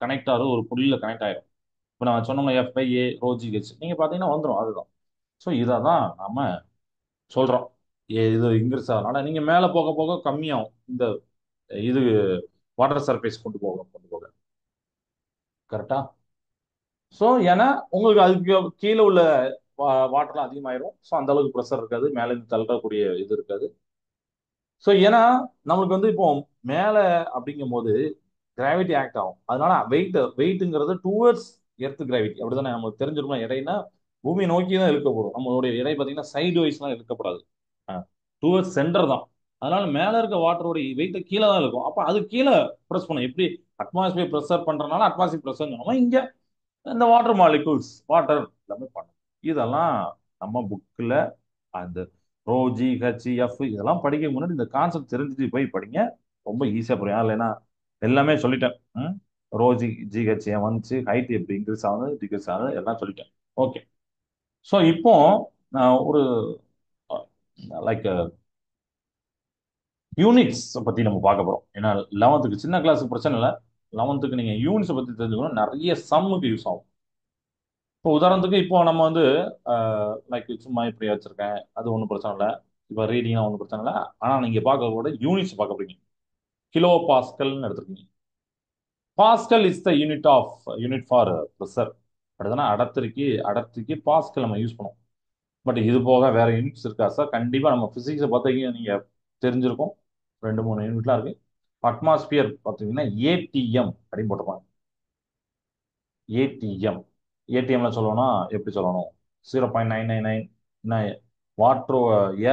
கனெக்ட் ஆகுது, ஒரு புள்ளியில கனெக்ட் ஆயிடும். இப்போ நான் சொன்னோம்னா F by A Roji H நீங்க பார்த்தீங்கன்னா வந்துடும், அதுதான். ஸோ இதை தான் நாம சொல்றோம். இது இன்க்ரீஸ் ஆகனால நீங்க மேலே போக போக கம்மியாகும் இந்த இது வாட்டர் சர்ஃபேஸ் கொண்டு போக கொண்டு போக, கரெக்டா? ஸோ ஏன்னா உங்களுக்கு அதுக்கு கீழே உள்ள வாட்டர்லாம் அதிகமாயிரும். ஸோ அந்த அளவுக்கு ப்ரெஷர் இருக்காது, மேலே இருந்து தள்ளக்கூடிய இது இருக்காது. ஸோ ஏன்னா நம்மளுக்கு வந்து இப்போ மேல அப்படிங்கும் போது கிராவிட்டி ஆக்ட் ஆகும், அதனால வெயிட்ங்கிறது டுவர்ட்ஸ் எர்த் கிராவிட்டி, அப்படிதானே நமக்கு தெரிஞ்சிருக்கும். எடைனா பூமியை நோக்கி தான் இழுக்கப்படும், நம்மளுடைய எடை பார்த்தீங்கன்னா சைடு வைஸ்லாம் இழுக்கப்படாது, டுவர்ட்ஸ் சென்டர் தான். அதனால மேல இருக்க வாட்டருடைய வெயிட்ட கீழே தான் இருக்கும். அப்ப அது கீழே ப்ரெஸ் பண்ணும். எப்படி அட்மாஸ்பியர் ப்ரெஷர் பண்றதுனால அட்மாஸ்பியர் ப்ரெஷர் நம்ம இங்க இந்த வாட்டர் மாலிகூல்ஸ் வாட்டர் எல்லாமே பண்ணும். இதெல்லாம் நம்ம புக்கில் அந்த ரோ ஜி ஹெச் எஃப் இதெல்லாம் படிக்க முன்னாடி இந்த கான்செப்ட் தெரிஞ்சுட்டு போய் படிங்க, ரொம்ப ஈஸியா புரியும். இல்லைன்னா எல்லாமே சொல்லிட்டேன். ரோ ஜிஹெச் ஏன் வந்துச்சு, ஹைட் எப்படி இன்க்ரீஸ் ஆகுது டிக்ரீஸ் ஆகுது எல்லாம் சொல்லிட்டேன். ஓகே. ஸோ இப்போ நான் ஒரு லைக் யூனிட்ஸ் பத்தி நம்ம பார்க்க போறோம். ஏன்னா 11th சின்ன கிளாஸுக்கு பிரச்சனை இல்லை. 11th நீங்க யூனிட்ஸ் பத்தி தெரிஞ்சுக்கணும், நிறைய சம்முக்கு யூஸ் ஆகும். இப்போ உதாரணத்துக்கு இப்போ நம்ம வந்து லைக் சும்மா இப்படி வச்சிருக்கேன், அது ஒன்றும் பிரச்சனை இல்லை. இப்போ ரீடிங்லாம் ஒன்றும் பிரச்சனை இல்லை. ஆனால் நீங்க பார்க்க கூட யூனிட்ஸ் பார்க்க போறீங்க. கிலோ பாஸ்கல்னு எடுத்துருக்கீங்க. Pascal is the unit for pressure. அப்படிதானே? அடர்த்திக்கு பாஸ்கல் நம்ம யூஸ் பண்ணுவோம். பட் இது போக வேற யூனிட்ஸ் இருக்கா சார்? கண்டிப்பா நம்ம பிசிக்ஸை பார்த்தீங்க நீங்க தெரிஞ்சிருக்கும். 2 3 யூனிட்லாம் இருக்கு. அட்மாஸ்பியர் பார்த்தீங்கன்னா ஏடிஎம் அப்படின்னு போட்டிருப்பாங்க. ஏடிஎம். ஏடிஎம்ல சொல்லணும்னா எப்படி சொல்லணும்? 0.999 வாட்டர்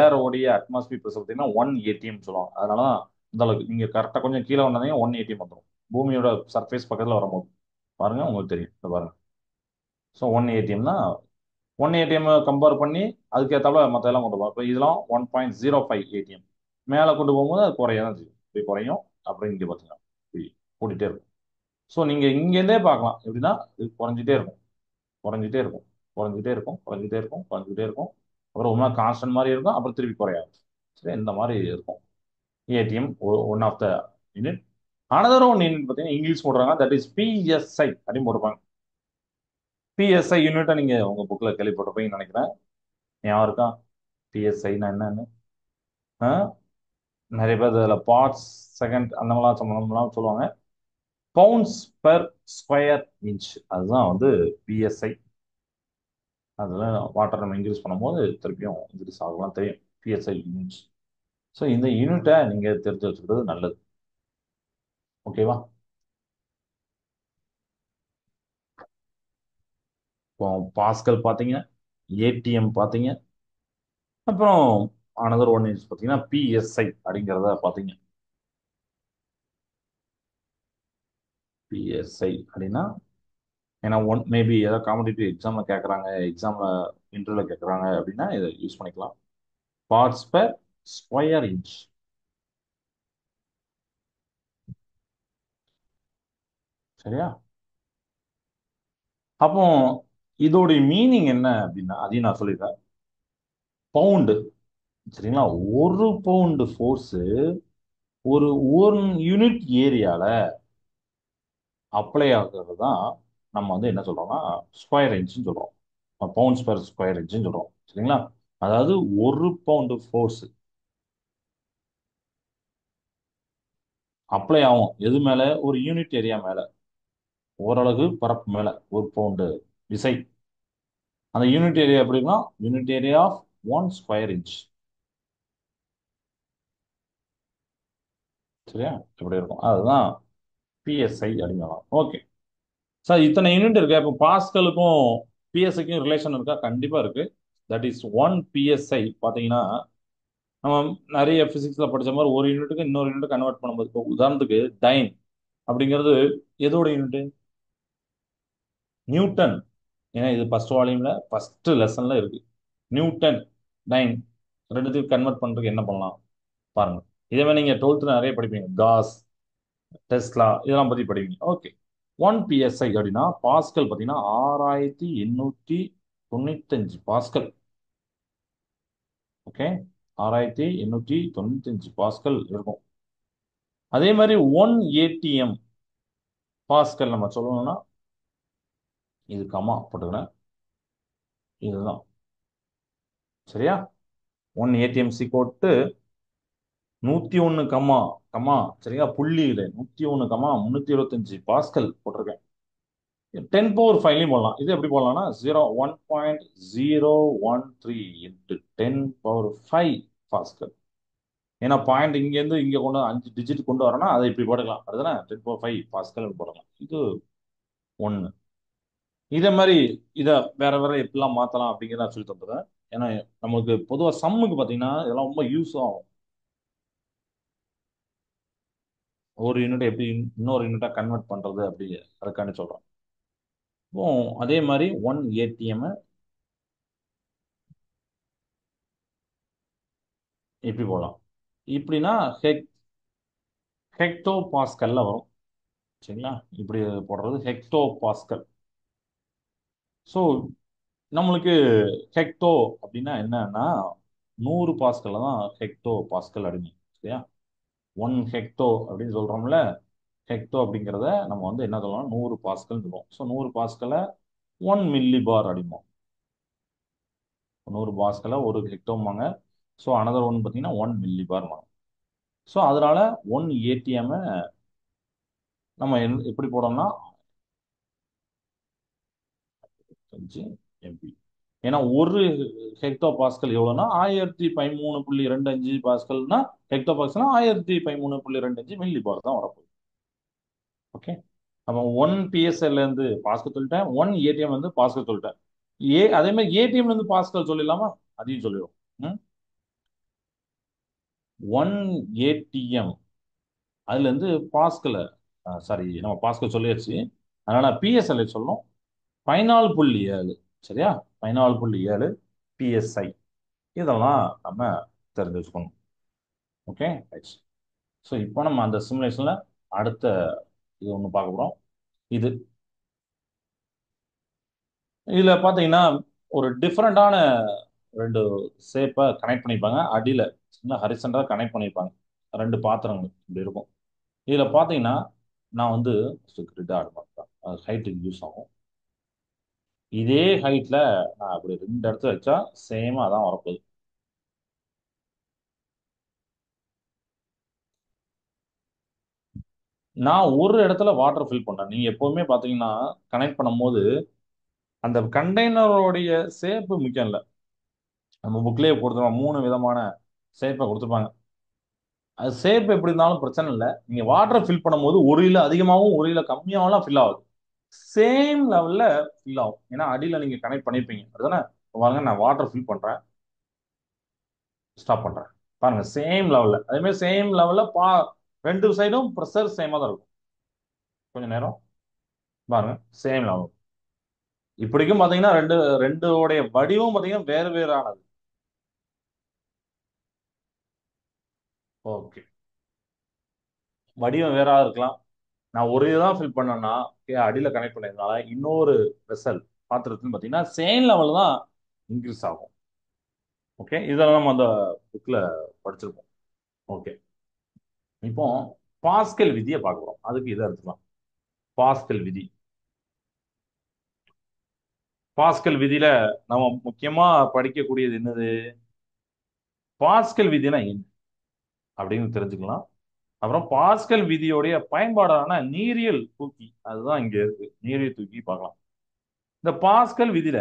ஏரோடைய அட்மாஸ்பியர் ப்ரெஷர் பார்த்தீங்கன்னா 1 ATM சொல்லுவாங்க. அதனால தான் இந்த அளவுக்கு நீங்க கரெக்டாக கொஞ்சம் கீழே வந்தீங்கன்னா 1 ATM வந்துடும். பூமியோட சர்ஃபேஸ் பக்கத்தில் வரும்போது பாருங்க, உங்களுக்கு தெரியும். இந்த பாருங்க. ஸோ 1 ATMனா 1 ATM கம்பேர் பண்ணி அதுக்கேற்றாப்புல மற்ற எல்லாம் கொண்டு போகும். இப்போ இதெல்லாம் 1.05 ATM. மேலே கொண்டு போகும்போது அது குறைய தான் செய்யும். இப்படி குறையும். அப்புறம் இங்கே பார்த்தீங்கன்னா இப்படி கூட்டிகிட்டே இருக்கும். ஸோ நீங்கள் இங்கேருந்தே பார்க்கலாம். எப்படின்னா இது குறைஞ்சிட்டே இருக்கும், குறைஞ்சிட்டே இருக்கும், குறைஞ்சிட்டே இருக்கும், குறைஞ்சிட்டே இருக்கும், குறைஞ்சிட்டே இருக்கும். அப்புறம் ஒன்றா கான்ஸ்டன்ட் மாதிரி இருக்கும், அப்புறம் திருப்பி குறையாது. சரி, இந்த மாதிரி இருக்கும். ATM one of the unit. Another one unit பார்த்தீங்கன்னா இங்கிலீஷ் போடுறாங்க, தட் இஸ் பிஎஸ்ஐ அப்படின்னு போட்டிருப்பாங்க. பிஎஸ்ஐ யூனிட்டை நீங்கள் உங்கள் புக்கில் கேள்விப்பட்டிருப்பீங்கன்னு நினைக்கிறேன். ஞாபகம் இருக்கா? பிஎஸ்ஐனா என்னன்னு? ஆ? நிறைய பேர் அதில் பார்ட்ஸ் செகண்ட் அந்த மாதிரிலாம் சம்பந்தம்லாம் சொல்லுவாங்க. பவுண்ட்ஸ் பெர் ஸ்கொயர் இன்ச், அதுதான் வந்து பிஎஸ்ஐ. அதில் வாட்டர் நம்ம இன்க்ரீஸ் பண்ணும்போது திருப்பியும் இன்க்ரீஸ் ஆகலாம் தெரியும். PSI units. ஸோ இந்த யூனிட்டை நீங்கள் தெரிஞ்சு வச்சுக்கிறது நல்லது. ஓகேவா? இப்போ பாஸ்கல் பார்த்தீங்க, ஏடிஎம் பார்த்தீங்க, அப்புறம் அனதர் ஒன் இன்ச் பார்த்தீங்கன்னா பிஎஸ்ஐ அப்படிங்கிறத பார்த்தீங்க. பிஎஸ்ஐ அப்படின்னா ஏன்னா மேபி ஏதாவது காம்படிட்டிவ் எக்ஸாம்ல கேட்குறாங்க, எக்ஸாம்ல இன்டர்வியூல கேட்குறாங்க அப்படின்னா இதை யூஸ் பண்ணிக்கலாம். Parts per square inch. சரியா? அப்போ இதோடைய மீனிங் என்ன அப்படின்னா அதையும் நான் சொல்லிடுறேன். பவுண்டு, சரிங்களா? 1 பவுண்டு ஃபோர்ஸ் ஒரு 1 யூனிட் ஏரியால அப்ளை ஆகுறது தான் நம்ம வந்து என்ன சொல்றோம்னா ஸ்கொயர் இன்ச்னு சொல்றோம். பவுண்ட்ஸ் பெர் ஸ்கொயர் இன்ச்னு சொல்றோம். சரிங்களா? அதாவது 1 பவுண்டு ஃபோர்ஸ் அப்ளை ஆகும் எது மேல? ஒரு யூனிட் ஏரியா மேல, ஓரளவு பரப்பு மேல 1 பவுண்டு விசை. அந்த யூனிட் ஏரியா எப்படின்னா unit area of 1 square inch. சரியா? இப்படி இருக்கும். அதுதான் பிஎஸ்ஐ அப்படின்னா. ஓகே சார், இத்தனை யூனிட் இருக்கு. இப்போ பாஸ்கலுக்கும் பிஎஸ்ஐக்கும் ரிலேஷன் இருக்கா? கண்டிப்பா இருக்கு. தட் இஸ் 1 PSI பார்த்தீங்கன்னா நம்ம நிறைய பிசிக்ஸ்ல படிச்ச மாதிரி ஒரு யூனிட்டுக்கு இன்னொரு யூனிட் கன்வெர்ட் பண்ணும்போது, இப்போ உதாரணத்துக்கு டைன் அப்படிங்கிறது எதோட யூனிட்? நியூட்டன். ஏன்னா இது ஃபர்ஸ்ட் வால்யூம்ல ஃபர்ஸ்ட் லெசன்ல இருக்கு. நியூட்டன், டைன் ரெண்டுத்தையும் கன்வெர்ட் பண்றதுக்கு என்ன பண்ணலாம் பாருங்க. இதே மாதிரி நீங்க 12th நிறைய படிப்பீங்க, காஸ், டெஸ்லா இதெல்லாம் பத்தி படிப்பீங்க. ஓகே. 1 PSI அப்படின்னா பாஸ்கல் பார்த்தீங்கன்னா 6895 பாஸ்கல். ஓகே, 6895 பாஸ்கல் இருக்கும். அதே மாதிரி 1 ATM பாஸ்கல் நம்ம சொல்லணும்னா இது கமா போட்டுக்கிறேன், இதுதான். சரியா? 1 ATM கோட்டு 101 கமா, சரியா? புள்ளியில 101 கமா 325 பாஸ்கல் போட்டிருக்கேன். 10 பவர் 5லையும் போடலாம். இது எப்படி போடலாம்னா 1.013 இன்ட்டு 10 பவர் 5 பாஸ்கல். ஏன்னா பாயிண்ட் இங்கேருந்து இங்கே கொண்டு 5 டிஜிட் கொண்டு வரேன்னா அதை இப்படி போட்டுக்கலாம். அதுதானே 10 பவர் 5 பாஸ்கல் போடலாம். இது ஒன்று. இதே மாதிரி இதை வேற வேற எப்படிலாம் மாற்றலாம் அப்படிங்கிறத நான் சொல்லி தந்துடுறேன். ஏன்னா நம்மளுக்கு பொதுவாக சம்முக்கு பார்த்தீங்கன்னா இதெல்லாம் ரொம்ப யூஸ் ஆகும். ஒரு யூனிட் எப்படி இன்னொரு யூனிட்டா கன்வெர்ட் பண்றது அப்படி, அதுக்காண்டி சொல்றேன். இப்போ அதே மாதிரி 1 ATM எப்படி போடலாம்? இப்படின்னா ஹெக் ஹெக்டோ பாஸ்கல்ல வரும். சரிங்களா? இப்படி போடுறது ஹெக்டோ பாஸ்கல். ஸோ நம்மளுக்கு ஹெக்டோ அப்படின்னா என்னன்னா 100 பாஸ்கல்ல தான் ஹெக்டோ பாஸ்கல் அடிமை. சரியா? 1 ஹெக்டோ அப்படின்னு சொல்றோம்ல. ஹெக்டோ அப்படிங்கிறத நம்ம வந்து என்ன சொல்லலாம், 100 பாஸ்கல் சொல்லுவோம். ஸோ 100 பாஸ்கலை 1 மில்லி பார் அடிப்போம். 100 பாஸ்கலை 1 ஹெக்டோம்பாங்க. ஸோ அனதர் ஒன் பார்த்தீங்கன்னா 1 மில்லி பார். ஸோ அதனால 1 ATM நம்ம எப்படி போடணும்னா 5 MB. ஏன்னா 1 ஹெக்டோ பாஸ்கல் எவ்வளோன்னா 1013.25 பாஸ்கல்னா, ஹெக்டோ பாஸ்கல்னா 1013.25 மில்லி பார் தான் வரப்போகுது. ஓகே. அப்போ 1 PSL இருந்து பாஸ்கல் சொல்லிட்டேன், 1 ATM வந்து பாஸ்கல் சொல்லிட்டேன். அதே மாதிரி ஏடிஎம்ல இருந்து பாஸ்கல் சொல்லிடலாமா? அதையும் சொல்லிடும். 1 ATM அதுல இருந்து பாஸ்கலை, சாரி நம்ம பாஸ்கல் சொல்லியாச்சு, அதனால பிஎஸ்எல்ஐ சொல்லணும். 14.7. சரியா? 14.7 PSI. இதெல்லாம் நம்ம தெரிஞ்சு வச்சுக்கணும். ஓகே. ஸோ இப்போ நம்ம அந்த சிமுலேஷன்ல அடுத்த இது ஒன்று பார்க்க போறோம். இது இதுல பாத்தீங்கன்னா ஒரு டிஃப்ரெண்டான 2 ஷேப்பை கனெக்ட் பண்ணிப்பாங்க அடியில. ஹரிசண்டா கனெக்ட் பண்ணியிருப்பாங்க. 2 பாத்திரங்கள் இப்படி இருக்கும். இதுல பாத்தீங்கன்னா நான் வந்து கிரிட் ஆட் பண்ணுறேன். அது ஹைட்டுக்கு யூஸ் ஆகும். இதே ஹைட்ல நான் அப்படி 2 இடத்துல வச்சா சேமா தான் வரப்போகுது. நான் ஒரு இடத்துல வாட்டர் ஃபில் பண்றேன். நீங்க எப்பவுமே பாத்தீங்கன்னா கனெக்ட் பண்ணும்போது அந்த கண்டெய்னரோடைய ஷேப்பு முக்கியம் இல்லை. நம்ம புக்லயே கொடுத்துருவோம் 3 விதமான ஷேப்பை கொடுத்துருப்பாங்க. அது ஷேப் எப்படி இருந்தாலும் பிரச்சனை இல்லை. நீங்க வாட்டர் ஃபில் பண்ணும்போது ஒரு இல அதிகமாகவும் ஒரு இல கம்மியாகவும் ஃபில் ஆகுது. சேம் லெவல்ல ஃபில் ஆகும். ஏன்னா அடியில நீங்க கனெக்ட் பண்ணிருப்பீங்க அதுதானே. பாருங்க நான் வாட்டர் ஃபில் பண்றேன், ஸ்டாப் பண்றேன். பாருங்க சேம் லெவல்ல, அதே மாதிரி சேம் லெவல்ல 2 சைடும் ப்ரெஷர் சேமா தான் இருக்கும். கொஞ்ச நேரம் பாருங்க சேம் லெவல். இப்படிக்கும் பாத்தீங்கன்னா ரெண்டோடைய வடிவம் பாத்தீங்கன்னா வேறு வேறானது. ஓகே. வடிவம் வேறா இருக்கலாம். நான் ஒரு இதுதான் ஃபில் பண்ணேன்னா அடியில கனெக்ட் பண்ணதுனால இன்னொரு வெசல் பாத்திரத்துன்னு பாத்தீங்கன்னா சேம் லெவல் தான் இன்க்ரீஸ் ஆகும். ஓகே. இதெல்லாம் நம்ம அந்த புக்ல படிச்சிருப்போம். ஓகே. இப்போ பாஸ்கல் விதியை பார்க்கிறோம். அதுக்கு இதை எடுத்துக்கலாம். பாஸ்கல் விதி. பாஸ்கல் விதியில நம்ம முக்கியமா படிக்கக்கூடியது என்னது? பாஸ்கல் விதினா என்ன அப்படின்னு தெரிஞ்சுக்கலாம். அப்புறம் பாஸ்கல் விதியோடைய பயன்பாடான நீரியல் தூக்கி அதுதான் இங்க இருக்கு. நீரியல் தூக்கி பார்க்கலாம். இந்த பாஸ்கல் விதியில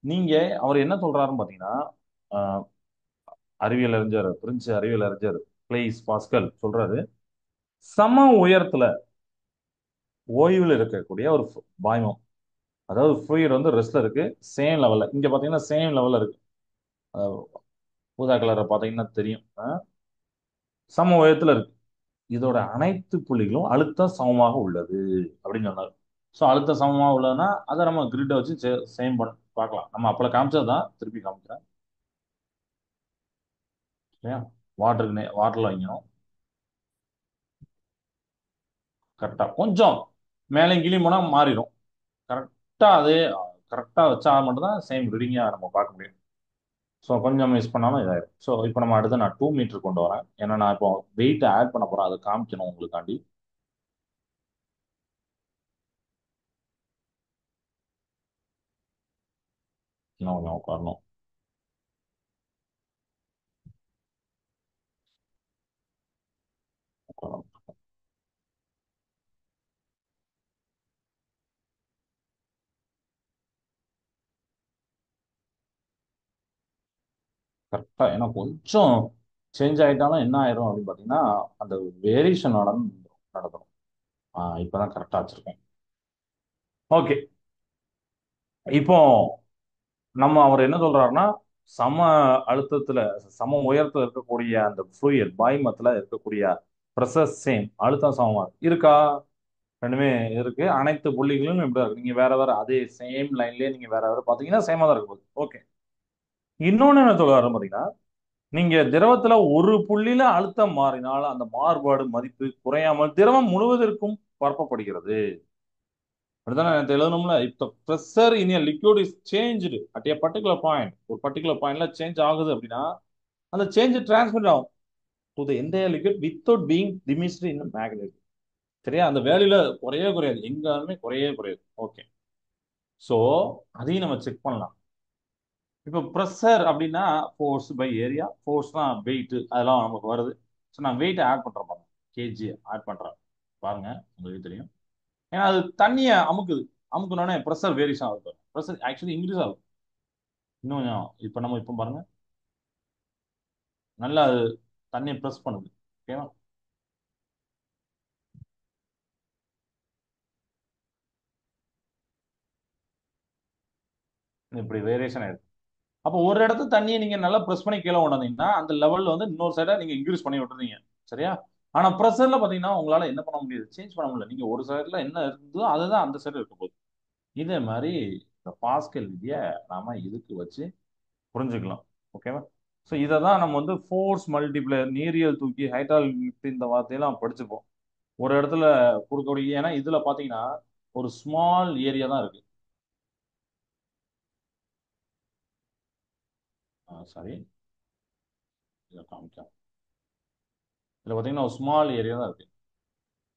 நீங்க அவர் என்ன சொல்றாருன்னு பாத்தீங்கன்னா, ஆஹ், அறிவியல் அறிஞர், பிரெஞ்சு அறிவியல் அறிஞர் பிளேஸ் பாஸ்கல் சொல்றாரு, சம உயரத்துல ஓய்வில் இருக்கக்கூடிய ஒரு பாய்மம், அதாவது ஃப்ளூயிட் வந்து ரெஸ்ட்ல இருக்கு. சேம் லெவல்ல இங்க பாத்தீங்கன்னா சேம் லெவல்ல இருக்கு. அஹ் ஊதா கலரை பாத்தீங்கன்னா தெரியும். சம உயரத்துல இருக்கு. இதோட அனைத்து புள்ளிகளும் அழுத்தம் சமமாக உள்ளது அப்படின்னு சொன்னார். ஸோ அழுத்தம் சமமாக உள்ளதுன்னா அதை நம்ம கிரிட்டை வச்சு சேம் பண்ண பார்க்கலாம். நம்ம அப்பல காமிச்சது தான் திருப்பி காமிக்கிறேன். சரியா? வாட்டர்ல வைக்கணும். கரெக்டா கொஞ்சம் மேலே கீழே போனா மாறிடும். கரெக்டா அதே கரெக்டா வச்சா மட்டும்தான் சேம் ரீடிங்கா நம்ம பார்க்க முடியும். ஸோ கொஞ்சம் மிஸ் பண்ணாலும் இதாயிடும். ஸோ இப்போ நம்ம அடுத்து நான் 2 மீட்டர் கொண்டு வரேன். ஏன்னா நான் இப்போ வெயிட் ஆட் பண்ண போறேன், அதை காமிக்கணும் உங்களுக்காண்டி. இன்னும் கொஞ்சம் உட்காரணும். உட்காரணும். கரெக்டா ஏன்னா கொஞ்சம் சேஞ்ச் ஆயிட்டாலும் என்ன ஆயிரும் அப்படின்னு பார்த்தீங்கன்னா அந்த வேரியேஷன் நடந்துடும். இப்போதான் கரெக்டா வச்சிருக்கேன். ஓகே. இப்போ நம்ம அவர் என்ன சொல்றாருன்னா, சம அழுத்தத்துல சம உயரத்துல இருக்கக்கூடிய அந்த ஃப்ளூயிட் பாய்மத்துல இருக்கக்கூடிய ப்ரெஷர் சேம், அழுத்தம் சமமா இருக்கா? ரெண்டுமே இருக்கு. அனைத்து புள்ளிகளும் இப்படி இருக்கு. நீங்க வேற வேற அதே சேம் லைன்லயே நீங்க வேற வேற பாத்தீங்கன்னா சேமா தான் இருக்கும். ஓகே. இன்னொன்னு என்ன சொல்றாரு பாத்தீங்கன்னா, நீங்க திரவத்துல ஒரு புள்ளியில அழுத்தம் மாறினால் அந்த மாறுபாடு மதிப்பு குறையாமல் திரவம் முழுவதற்கும் பரப்பப்படுகிறது. அப்படித்தானே நேத்து எழுதணும்ல. இப்ப pressure in liquid is changed at a particular point. ஒரு பர்டிகுலர் பாயிண்ட்ல சேஞ்ச் ஆகுது அப்படின்னா அந்த சேஞ்ச் டிரான்ஸ்மிட் ஆகும். To the entire liquid without being diminished in magnitude. சரியா? அந்த வேல்யூல குறையவே குறையாது, எங்காலுமே குறையவே குறையாது. ஓகே. ஸோ அதையும் நம்ம செக் பண்ணலாம். இப்போ ப்ரெஷர் அப்படின்னா ஃபோர்ஸ் பை ஏரியா, ஃபோர்ஸ்னா வெயிட், அதெல்லாம் நமக்கு வருது. ஸோ நான் வெயிட் ஆட் பண்றேன் பாருங்க, கேஜி ஆட் பண்றேன் பாருங்க, உங்களுக்கு தெரியும். ஏன்னா அது தண்ணியை அமுக்குது, அமுக்குனோடனே ப்ரெஷர் வேரியேஷன் ஆகுது. ப்ரெஷர் ஆக்சுவலி இன்க்ரீஸ் ஆகும் இன்னும் கொஞ்சம். இப்போ நம்ம இப்போ பாருங்க, நல்லா அது தண்ணியை ப்ரெஸ் பண்ணுது. ஓகேவா? இப்படி வேரியேஷன் ஆயிருக்கு. அப்போ ஒரு இடத்து தண்ணியை நீங்க நல்லா ப்ரெஸ் பண்ணி கீழே கொண்டாந்தீங்கன்னா அந்த லெவல்ல வந்து இன்னொரு சைடை நீங்க இன்க்ரீஸ் பண்ணி விட்டுறீங்க. சரியா? ஆனா ப்ரெஷர்ல பாத்தீங்கன்னா உங்களால என்ன பண்ண முடியாது, சேஞ்ச் பண்ண முடியல. நீங்க ஒரு சைடுல என்ன இருந்ததோ அதுதான் அந்த சைடு இருக்க போகுது. இதே மாதிரி இந்த பாஸ்கல் விதியை நாம இதுக்கு வச்சு புரிஞ்சுக்கலாம். ஓகேவா? ஸோ இதை தான் நம்ம வந்து ஃபோர்ஸ் மல்டிப்ளையர், நீரியல் தூக்கி, ஹைட்ராலிக் லிஃப்ட், இந்த வார்த்தையெல்லாம் படிச்சிருப்போம் ஒரு இடத்துல கொடுக்கக்கூடிய. ஏன்னா இதுல பாத்தீங்கன்னா ஒரு ஸ்மால் ஏரியா தான் இருக்கு. சாரி, இதை காமிக்கலாம். இதுல பாத்தீங்கன்னா ஒரு ஸ்மால் ஏரியா தான் இருக்கு.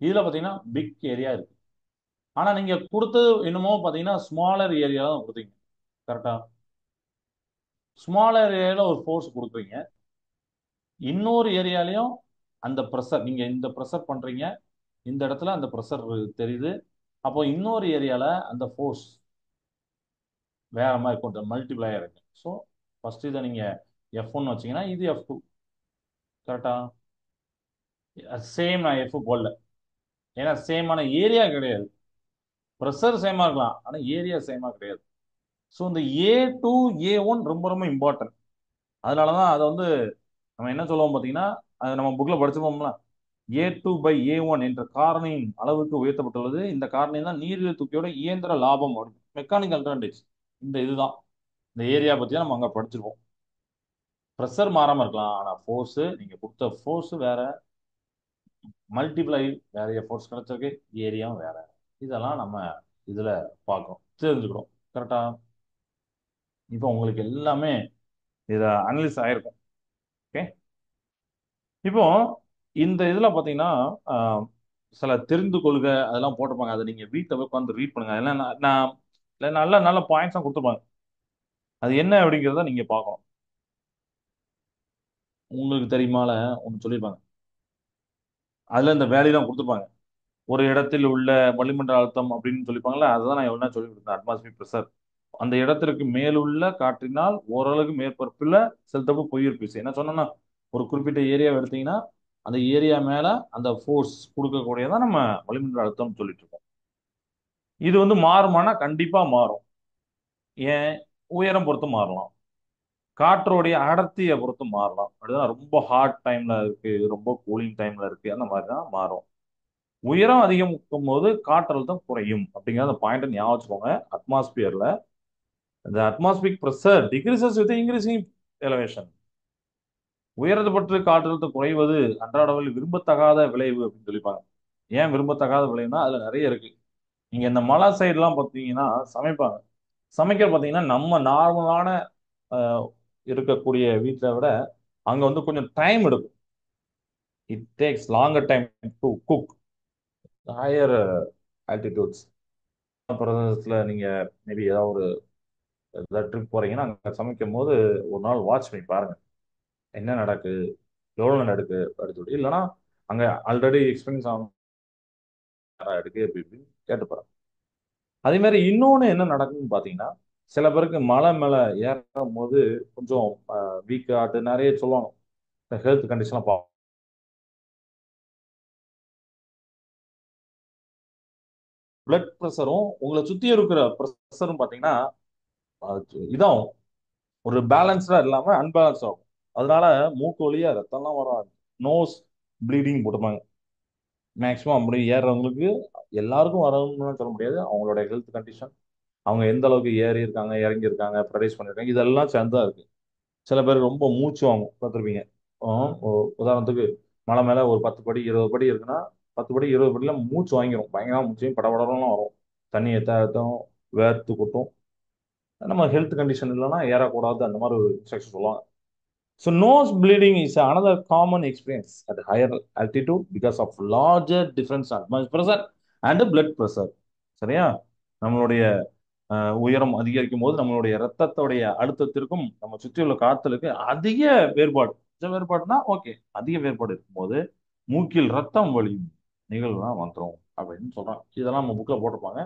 இதுல பாத்தீங்கன்னா பிக் ஏரியா இருக்கு. ஆனா நீங்க கொடுத்தது என்னமோ பாத்தீங்கன்னா ஸ்மாலர் ஏரியா தான் கொடுத்தீங்க. கரெக்டா? ஸ்மாலர் ஏரியால ஒரு ஃபோர்ஸ் கொடுக்குறீங்க, இன்னொரு ஏரியாலையும் அந்த ப்ரெஷர், நீங்க இந்த ப்ரெஷர் பண்றீங்க, இந்த இடத்துல அந்த ப்ரெஷர் தெரியுது. அப்போ இன்னொரு ஏரியால அந்த ஃபோர்ஸ் வேற மாதிரி கொஞ்சம் மல்டிப்ளை இருக்கு. ஸோ ஃபர்ஸ்ட் இதை நீங்க F1 வச்சீங்கன்னா இது F2. கரெக்டா? சேம் நான் F போடல, ஏன்னா சேமான ஏரியா கிடையாது. ப்ரெஷர் சேமா இருக்கலாம், ஆனா ஏரியா சேமா கிடையாது. ஸோ இந்த A2 A1 ரொம்ப ரொம்ப இம்பார்ட்டன்ட். அதனாலதான் அதை வந்து நம்ம என்ன சொல்லுவோம் பாத்தீங்கன்னா, அது நம்ம புக்ல படிச்சிருப்போம்ல, A2/A1 என்ற காரணியின் அளவுக்கு உயர்த்தப்பட்டுள்ளது. இந்த காரணி தான் நீரியல் தூக்கியோட இயந்திர லாபம், மெக்கானிக்கல் அட்வான்டேஜ். இந்த இதுதான், இந்த ஏரியா பத்தி நம்ம அங்க படிச்சிருப்போம். ப்ரெஷர் மாறாம இருக்கலாம், ஆனா ஃபோர்ஸ், நீங்க கொடுத்த ஃபோர்ஸ் வேற, மல்டிப்ளை வேற ஃபோர்ஸ் கிடைச்சிருக்கு, ஏரியாவும் வேற. இதெல்லாம் நம்ம இதுல பார்க்கணும், தெரிஞ்சுக்கிறோம். கரெக்டா? இப்போ உங்களுக்கு எல்லாமே இத அனலிஸ் ஆயிருக்கும். ஓகே. இப்போ இந்த இதுல பாத்தீங்கன்னா ஆஹ், சில தெரிந்து கொள்க அதெல்லாம் போட்டிருப்பாங்க. அதை நீங்க வீட்டை போய் உட்காந்து ரீட் பண்ணுங்க. அதெல்லாம் நான் இல்ல, நல்ல நல்ல பாயிண்ட்ஸா கொடுத்துருப்பாங்க. அது என்ன அப்படிங்கிறத நீங்க பார்க்கணும். உங்களுக்கு தெரியுமால ஒன்று சொல்லியிருப்பாங்க, அதுல இந்த வேலையெல்லாம் கொடுத்துருப்பாங்க. ஒரு இடத்தில் உள்ள வளிமண்டல அழுத்தம் அப்படின்னு சொல்லிப்பாங்களா, அதுதான் நான் எவ்வளோ சொல்லி கொடுத்தேன், அட்மாஸ்பியர் ப்ரெஷர். அந்த இடத்திற்கு மேலுள்ள காற்றினால் ஓரளவுக்கு மேற்பரப்புல செலுத்தப்படும் புவியீர்ப்பு விசை. என்ன சொன்னோம்னா, ஒரு குறிப்பிட்ட ஏரியாவை எடுத்தீங்கன்னா அந்த ஏரியா மேல அந்த ஃபோர்ஸ் கொடுக்கக்கூடியதான் நம்ம வளிமண்டல அழுத்தம்னு சொல்லிட்டு இருக்கோம். இது வந்து மாறுமானா கண்டிப்பா மாறும். ஏன்? உயரம் பொறுத்து மாறலாம், காற்றோடைய அடர்த்தியை பொறுத்து மாறலாம். அப்படிதான், ரொம்ப ஹாட் டைம்ல இருக்கு, ரொம்ப கூலிங் டைம்ல இருக்கு, அந்த மாதிரி தான் மாறும். உயரம் அதிகமாக்கும் போது காற்றழுத்தம் குறையும் அப்படிங்கிற அந்த பாயிண்ட் ஞாபகம் வச்சுக்கோங்க. அட்மாஸ்பியர்ல the atmospheric pressure decreases with increasing elevation. உயரத்தை பற்றி காற்றழுத்தம் குறைவது அன்றாடவில் விரும்பத்தகாத விளைவு அப்படின்னு சொல்லிப்பாங்க. ஏன் விரும்பத்தகாத விளைவுனா அதுல நிறைய இருக்கு. நீங்க இந்த மலை சைடு எல்லாம் பார்த்தீங்கன்னா சமைப்பாங்க. சமைக்க பார்த்தீங்கன்னா நம்ம நார்மலான இருக்கக்கூடிய வீட்டை விட அங்க வந்து கொஞ்சம் டைம் எடுக்கும். It takes longer time to cook higher altitudes. பிரதேசத்துல நீங்க மேபி ஏதாவது ஒரு ட்ரிப் போறீங்கன்னா அங்க சமைக்கும் போது ஒரு நாள் வாட்ச் பண்ணி பாருங்க, என்ன நடக்குது, எவ்வளவு நேரம் எடுக்கு அப்படின்னு சொல்லி. இல்லைன்னா அங்க ஆல்ரெடி எக்ஸ்பீரியன்ஸ் ஆகும் எடுக்கு அப்படி இப்படின்னு கேட்டுப்பாரு. அதே மாதிரி இன்னொன்னு என்ன நடக்குன்னு பாத்தீங்கன்னா, சில பேருக்கு மலை மேல ஏறும் போது கொஞ்சம் வீக் ஆட்டு நிறைய சொல்லுவாங்க. ஹெல்த் கண்டிஷன்லாம் பார்ப்போம். பிளட் ப்ரெஷரும் உங்களை சுத்தி இருக்கிற ப்ரெஷரும் பாத்தீங்கன்னா இதாகும், ஒரு பேலன்ஸ்டா இல்லாம அன்பேலன்ஸ் ஆகும். அதனால மூக்கு வழியா ரத்தம்லாம் வராது, நோஸ் ப்ளீடிங் போட்டுப்பாங்க. மேக்ஸிமம் அப்படி ஏறுறவங்களுக்கு எல்லாருக்கும் வரணும்னு சொல்ல முடியாது, அவங்களோட ஹெல்த் கண்டிஷன், அவங்க எந்த அளவுக்கு ஏறி இருக்காங்க, இறங்கி இருக்காங்க, ப்ரொடியூஸ் பண்ணிருக்காங்க, இதெல்லாம் சேர்ந்தா இருக்கு. சில பேர் ரொம்ப மூச்சு வாங்கும், பார்த்துருப்பீங்க. உதாரணத்துக்கு மலை மேல ஒரு 10 படி 20 படி இருக்குன்னா, 10 படி 20 படியில மூச்சு வாங்கிரும், பயங்கரமா மூச்சையும் படபடலாம் வரும், தண்ணி எத்தாட்டும், வேர்த்து கொட்டும். நம்ம ஹெல்த் கண்டிஷன் இல்லைன்னா ஏறக்கூடாது, அந்த மாதிரி ஒரு இன்ஸ்ட்ரக்ஷன் சொல்லுவாங்க. So nose bleeding is another common experience at higher altitude because of larger difference in atmospheric pressure and blood pressure. சரியா? நம்மளுடைய உயரம் அதிகரிக்கும் போது நம்மளுடைய ரத்தத்துடைய அழுத்தத்திற்கும் நம்ம சுற்றியுள்ள காத்தலுக்கு அதிக வேறுபாடு. கொஞ்சம் வேறுபாடுனா ஓகே, அதிக வேறுபாடு இருக்கும்போது மூக்கில் ரத்தம் வழியும் நிகழ்வுலாம் வந்துடும் அப்படின்னு சொல்றாங்க. இதெல்லாம் நம்ம புக்ல போட்டிருப்பாங்க.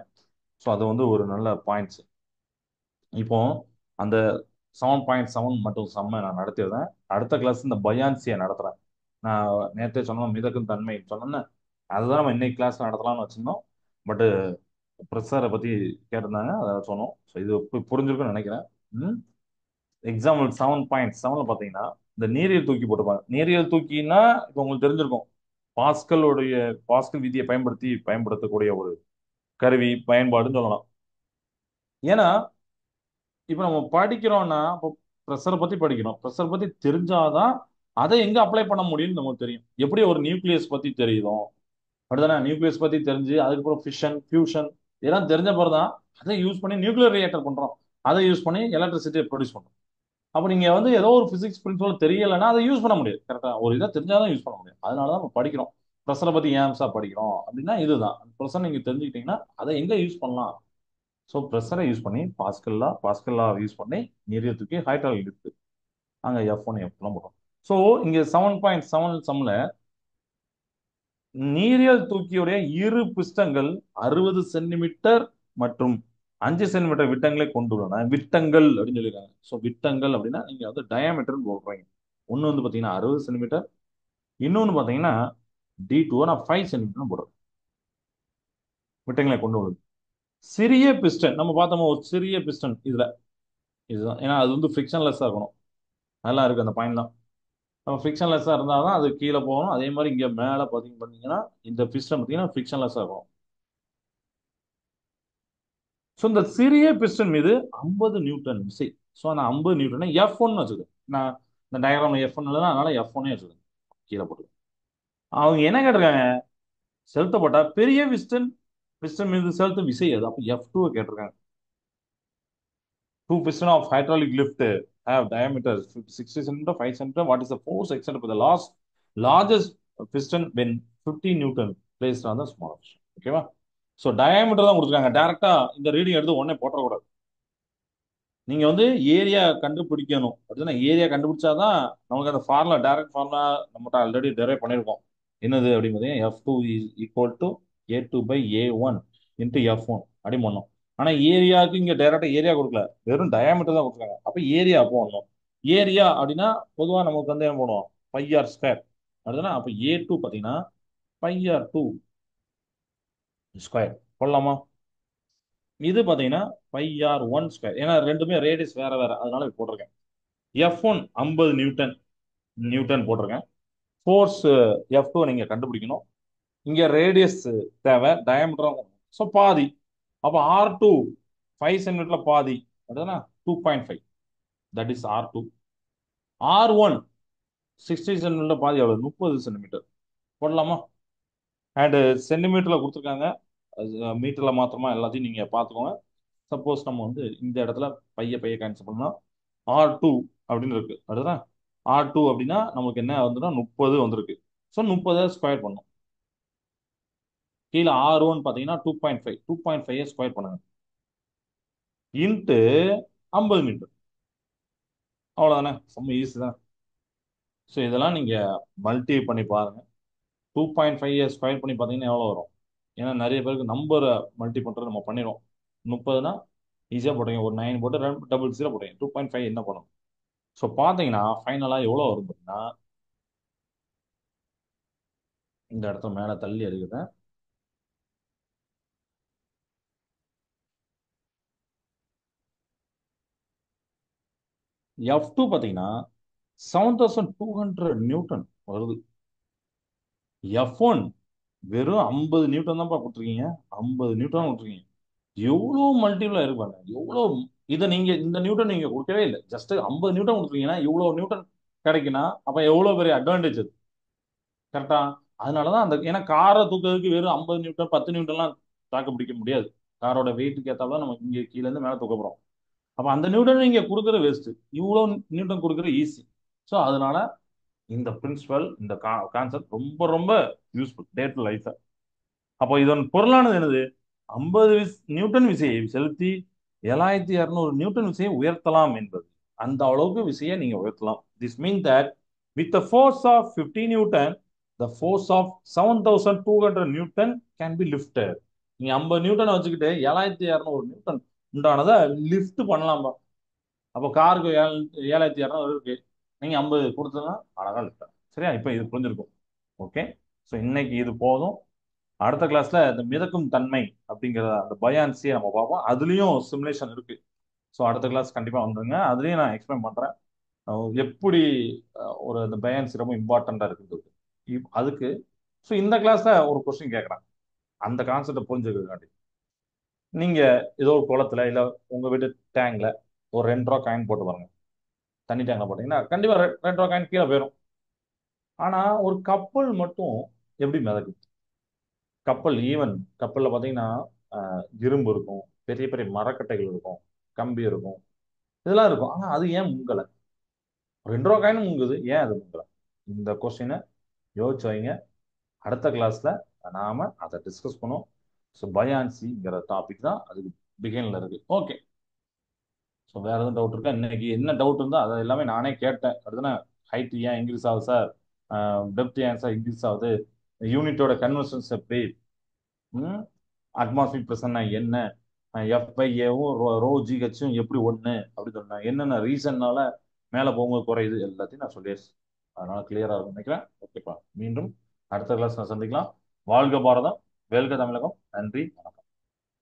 ஸோ அது வந்து ஒரு நல்ல பாயிண்ட்ஸ். இப்போ அந்த 7.7 மற்றும் செம்ம நான் நடத்திடுறேன். அடுத்த கிளாஸ் இந்த பயான்சியை நடத்துறேன். நான் நேற்றே சொன்னோம் மிதக்கும் தன்மை சொன்னேன்னு, அதுதான் நம்ம இன்னைக்கு கிளாஸ் நடத்தலாம்னு வச்சிருந்தோம். பட் ப்ரெஷரை பத்தி கேட்டிருந்தாங்க, அதை சொன்னோம். ஸோ இது புரிஞ்சிருக்கும்னு நினைக்கிறேன். எக்ஸாம்பிள் 7.7ல பார்த்தீங்கன்னா இந்த நீரியல் தூக்கி போட்டுப்பாங்க. நீரியல் தூக்கின்னா இப்போ உங்களுக்கு தெரிஞ்சிருக்கும், பாஸ்கலுடைய பாஸ்கல் விதியை பயன்படுத்தக்கூடிய ஒரு கருவி பயன்பாடுன்னு சொல்லலாம். ஏன்னா இப்போ நம்ம படிக்கிறோம்னா இப்போ ப்ரெஷரை பத்தி படிக்கிறோம். ப்ரெஷர் பத்தி தெரிஞ்சாதான் அதை எங்க அப்ளை பண்ண முடியும்னு நமக்கு தெரியும். எப்படி ஒரு நியூக்ளியஸ் பத்தி தெரியுதோ அப்படிதானே, நியூக்ளியஸ் பத்தி தெரிஞ்சு அதுக்கப்புறம் ஃபிஷன் ஃபியூஷன் இதெல்லாம் தெரிஞ்ச பிறகுதான் அதை யூஸ் பண்ணி நியூக்ளியர் ரியாக்டர் பண்றோம். அதை யூஸ் பண்ணி எலக்ட்ரிசிட்டியை ப்ரொடியூஸ் பண்றோம். அப்ப நீங்க வந்து ஏதோ ஒரு பிசிக்ஸ் பிரின்சிபல் தெரியலைன்னா அதை யூஸ் பண்ண முடியாது. கரெக்டா? ஒரு இதை தெரிஞ்சாதான் யூஸ் பண்ண முடியும். அதனாலதான் நம்ம படிக்கிறோம். ப்ரெஷரை பத்தி ஏன் சார் படிக்கிறோம் அப்படின்னா இதுதான். ப்ரெஷர் நீங்க தெரிஞ்சுக்கிட்டீங்கன்னா அதை எங்க யூஸ் பண்ணலாம். ஸோ ப்ரெஷரை யூஸ் பண்ணி பாஸ்கல்லா யூஸ் பண்ணி நீரிய தூக்கி ஹைட்ராலிக் இருக்கு அங்க F1 F2 போடுறோம். ஸோ இங்க 7.7 சம்ல நீரியல் தூக்கியுடைய இரு பிஸ்டங்கள் 60 சென்டிமீட்டர் மற்றும் 5 சென்டிமீட்டர் விட்டங்களை கொண்டுள்ளன. விட்டங்கள் அப்படின்னு சொல்லியிருக்காங்க. ஸோ விட்டங்கள் அப்படின்னா நீங்க வந்து டயாமீட்டர்னு போடுறீங்க. ஒன்று வந்து பார்த்தீங்கன்னா 60 சென்டிமீட்டர், இன்னொன்று பார்த்தீங்கன்னா D2 நான் 5 சென்டிமீட்டர் போடுறேன். விட்டங்களை கொண்டு உள்ளது. சிறிய பிஸ்டன் நம்ம பார்த்தோமா, ஒரு சிறிய பிஸ்டன் இதுதான். ஏன்னா அது வந்து ஃப்ரிக்ஷன்லெஸ்ஸாக இருக்கணும். நல்லா இருக்கு அந்த பாயிண்ட் தான். நம்ம ஃப்ரிக்ஷன்லெஸ்ஸாக இருந்தால் தான் அது கீழே போகணும். அதே மாதிரி இங்கே மேலே பார்த்தீங்கன்னா இந்த பிஸ்டன் பார்த்தீங்கன்னா ஃப்ரிக்ஷன்லெஸ்ஸாக இருக்கும். ஸோ இந்த சிறிய பிஸ்டன் மீது 50 நியூட்டன் விசை. ஸோ நான் 50 நியூட்டனை F1 வச்சுக்கேன். நான் இந்த டயக்ராம்ல F1 இல்லைன்னா அதனால F1 வச்சுக்கேன். கீழே போட்டு அவங்க என்ன கேட்டிருக்காங்க, செலுத்தப்பட்ட பெரிய பிஸ்டன் பிஸ்டன் மீது செலுத்தும் விசை அது. அப்போ F2 கேட்டிருக்காங்க. Two piston of hydraulic lift have diameter 60 centimeter, 5 centimeter. What is the force exerted by the largest piston when 50 Newton placed on the smaller piston? ஓகேவா? ஸோ டயாமீட்டர் தான் கொடுத்துருக்காங்க. டைரக்டா இந்த ரீடிங் எடுத்து உடனே போட்டக்கூடாது. நீங்க வந்து ஏரியா கண்டுபிடிக்கணும். அப்படின்னா ஏரியா கண்டுபிடிச்சாதான் நமக்கு அந்த ஃபார்முலா டைரக்ட் ஃபார்முலா நம்மகிட்ட ஆல்ரெடி டெரைவ் பண்ணியிருக்கோம். என்னது அப்படின்னு F2 is equal to A2/A1 into F1 அப்படி பண்ணோம். ஆனா ஏரியாவுக்கு இங்க டைரக்டா ஏரியா கொடுக்கல, வெறும் டயாமீட்டர் தான் கொடுத்துருக்காங்க. அப்ப ஏரியா போடணும். ஏரியா அப்படின்னா பொதுவா நமக்கு வந்து என்ன போடுவோம், πr². அப்படின்னா அப்ப A2 பாத்தீங்கன்னா πr2 ஸ்கொயர் போடலாமா? இது பாத்தீங்கன்னா πr1². ஏன்னா ரெண்டுமே ரேடியஸ் வேற வேற, அதனால இது போட்டிருக்கேன். F1 50 நியூட்டன் நியூட்டன் போட்டிருக்கேன். ஃபோர்ஸ் F2 நீங்க கண்டுபிடிக்கணும். இங்க ரேடியஸ் தேவை, டயாமீட்டர். ஸோ பாதி. அப்ப R2 5 சென்டிமீட்டர்ல பாதி அதுனா 2.5, தட் இஸ் R2. R1 60 சென்டிமீட்டர்ல பாதி எவ்வளவு, 30 சென்டிமீட்டர் போடலாமா? அண்ட் சென்டிமீட்டர்ல கொடுத்துருக்காங்க, மீட்டர்ல மாத்திரமா எல்லாத்தையும் நீங்க பாத்துக்கோங்க. சப்போஸ் நம்ம வந்து இந்த இடத்துல பைய கேன்சல் பண்ணா R2 அப்படின்னு இருக்கு. அதுதான் R2 அப்படின்னா நமக்கு என்ன வந்துன்னா 30 வந்திருக்கு. ஸோ 30 ஸ்கொயர் பண்ணும். கீழே R1 பார்த்தீங்கன்னா 2.5, 2.5 ஸ்கொயர் பண்ணுங்க இன்ட்டு 50 மீட்டர். அவ்வளோதானே, ரொம்ப ஈஸி தான். ஸோ இதெல்லாம் நீங்க மல்டி பண்ணி பாருங்க. 2.5 ஸ்கொயர் பண்ணி பார்த்தீங்கன்னா எவ்வளோ வரும்? ஏன்னா நிறைய பேருக்கு நம்பரை மல்டி பண்ணுறது நம்ம பண்ணிடுவோம். 30னா ஈஸியாக போட்டீங்க, ஒரு 9 போட்டு 200 போட்டீங்க, 2.5 என்ன பண்ணும்? ஸோ பார்த்தீங்கன்னா ஃபைனலாக எவ்வளோ வரும் பார்த்தீங்கன்னா, இந்த இடத்துல மேலே தள்ளி எடுக்கிறேன். F2 பார்த்தீங்கன்னா 7200 நியூட்டன் வருது. F1 வெறும் 50 நியூட்டன் தான் கொடுத்துருக்கீங்க. 50 நியூட்டன் கொடுத்துருக்கீங்க. எவ்வளோ மல்டிபிள் இருப்பாங்க, எவ்வளோ. இதை நீங்க இந்த நியூட்டன் நீங்க கொடுக்கவே இல்லை, ஜஸ்ட் 50 நியூட்டன் கொடுத்துருக்கீங்கன்னா இவ்வளோ நியூட்டன் கிடைக்குன்னா அப்ப எவ்வளோ பெரிய அட்வான்டேஜ் அது. கரெக்டா? அதனாலதான் அந்த, ஏன்னா காரை தூக்கிறதுக்கு வெறும் 50 நியூட்டன் 10 நியூட்டன்லாம் தாக்கு பிடிக்க முடியாது. காரோட வெயிட்டுக்கு ஏத்தாப்புல நம்ம இங்க கீழ இருந்து மேல தூக்க போறோம். அப்ப அந்த நியூட்டன் நீங்க கொடுக்குற வேஸ்ட், இவ்வளவு நியூட்டன் கொடுக்குற ஈஸி. ஸோ அதனால இந்த பிரின்சிபல், இந்த கான்செப்ட் ரொம்ப ரொம்ப யூஸ்ஃபுல் டே டு லைஃப். அப்போ இதன் பொருளானது என்னது? 50 நியூட்டன் விசையை செலுத்தி 7200 நியூட்டன் விசையை உயர்த்தலாம் என்பது. அந்த அளவுக்கு விசையை நீங்க உயர்த்தலாம். This mean that with the force of 50 newton the force of 7200 newton can be lifted. நீங்க 50 நியூட்டனை வச்சுக்கிட்டு 7200 நியூட்டன் உண்டானதை லிஃப்ட் பண்ணலாம். அப்போ காருக்கு 7200 இருக்கு, நீங்க 50 கொடுத்ததுன்னா அழகா லிஃப்ட். சரியா? இப்போ இது புரிஞ்சிருக்கும். ஓகே. ஸோ இன்னைக்கு இது போதும். அடுத்த கிளாஸ்ல இந்த மிதக்கும் தன்மை அப்படிங்கிற அந்த பயான்சியை நம்ம பார்ப்போம். அதுலயும் சிமுலேஷன் இருக்கு. ஸோ அடுத்த கிளாஸ் கண்டிப்பா வந்துருங்க. அதுலயும் நான் எக்ஸ்பிளைன் பண்றேன் எப்படி ஒரு அந்த பயான்சி ரொம்ப இம்பார்ட்டண்டா இருக்குன்றது. அதுக்கு ஸோ இந்த கிளாஸ்ல ஒரு கொஸ்டின் கேட்கறேன். அந்த கான்செப்டை புரிஞ்சுக்கிறதுக்காண்டி நீங்க ஏதோ ஒரு குளத்துல இல்ல உங்க வீட்டு டேங்க்ல ஒரு 2 ரூபா காயின் போட்டு பாருங்க. தண்ணி டேங்க்ல போட்டீங்கன்னா கண்டிப்பா 2 ரூபா காயின் கீழே போயிடும். ஆனா ஒரு கப்பல் மட்டும் எப்படி மிதக்குது? கப்பல், ஈவன் கப்பல்ல பாத்தீங்கன்னா இரும்பு இருக்கும், பெரிய பெரிய மரக்கட்டைகள் இருக்கும், கம்பி இருக்கும், இதெல்லாம் இருக்கும். ஆனா அது ஏன் முங்கல? 2 ரூபா காயினும் முங்குது, ஏன் அது முங்கல? இந்த கொஸ்டினை யோசிச்சு வைங்க. அடுத்த கிளாஸ்ல நாம அதை டிஸ்கஸ் பண்ணுவோம். ஸோ பயான்சிங்கிற டாபிக் தான் அதுக்கு பிகின்ல இருக்கு. ஓகே. ஸோ வேற எதுவும் டவுட் இருக்கா? இன்னைக்கு என்ன டவுட் இருந்தா அதை எல்லாமே நானே கேட்டேன். அடுத்தனா ஹைட் ஏன் இன்க்ரீஸ் ஆகுது சார், டெப்த் ஏன் சார் இன்க்ரீஸ் ஆகுது, யூனிட்டோட கன்வர்ஷன்ஸ் எப்படி, அட்மாஸ்பியர் பிரஷர்னா என்ன, எஃப்ஐஏவும் ரோ ஜிஹெச்சும் எப்படி ஒன்று அப்படி சொன்னேன், என்னென்ன ரீசன்னால மேலே போகும்போது குறையுது, எல்லாத்தையும் நான் சொல்லியாச்சு. அதனால கிளியரா இருக்கும் நினைக்கிறேன். ஓகேப்பா, மீண்டும் அடுத்த கிளாஸ் நான் சந்திக்கலாம். வாழ்க பாரதம், வெல்க தமிழகம். நன்றி.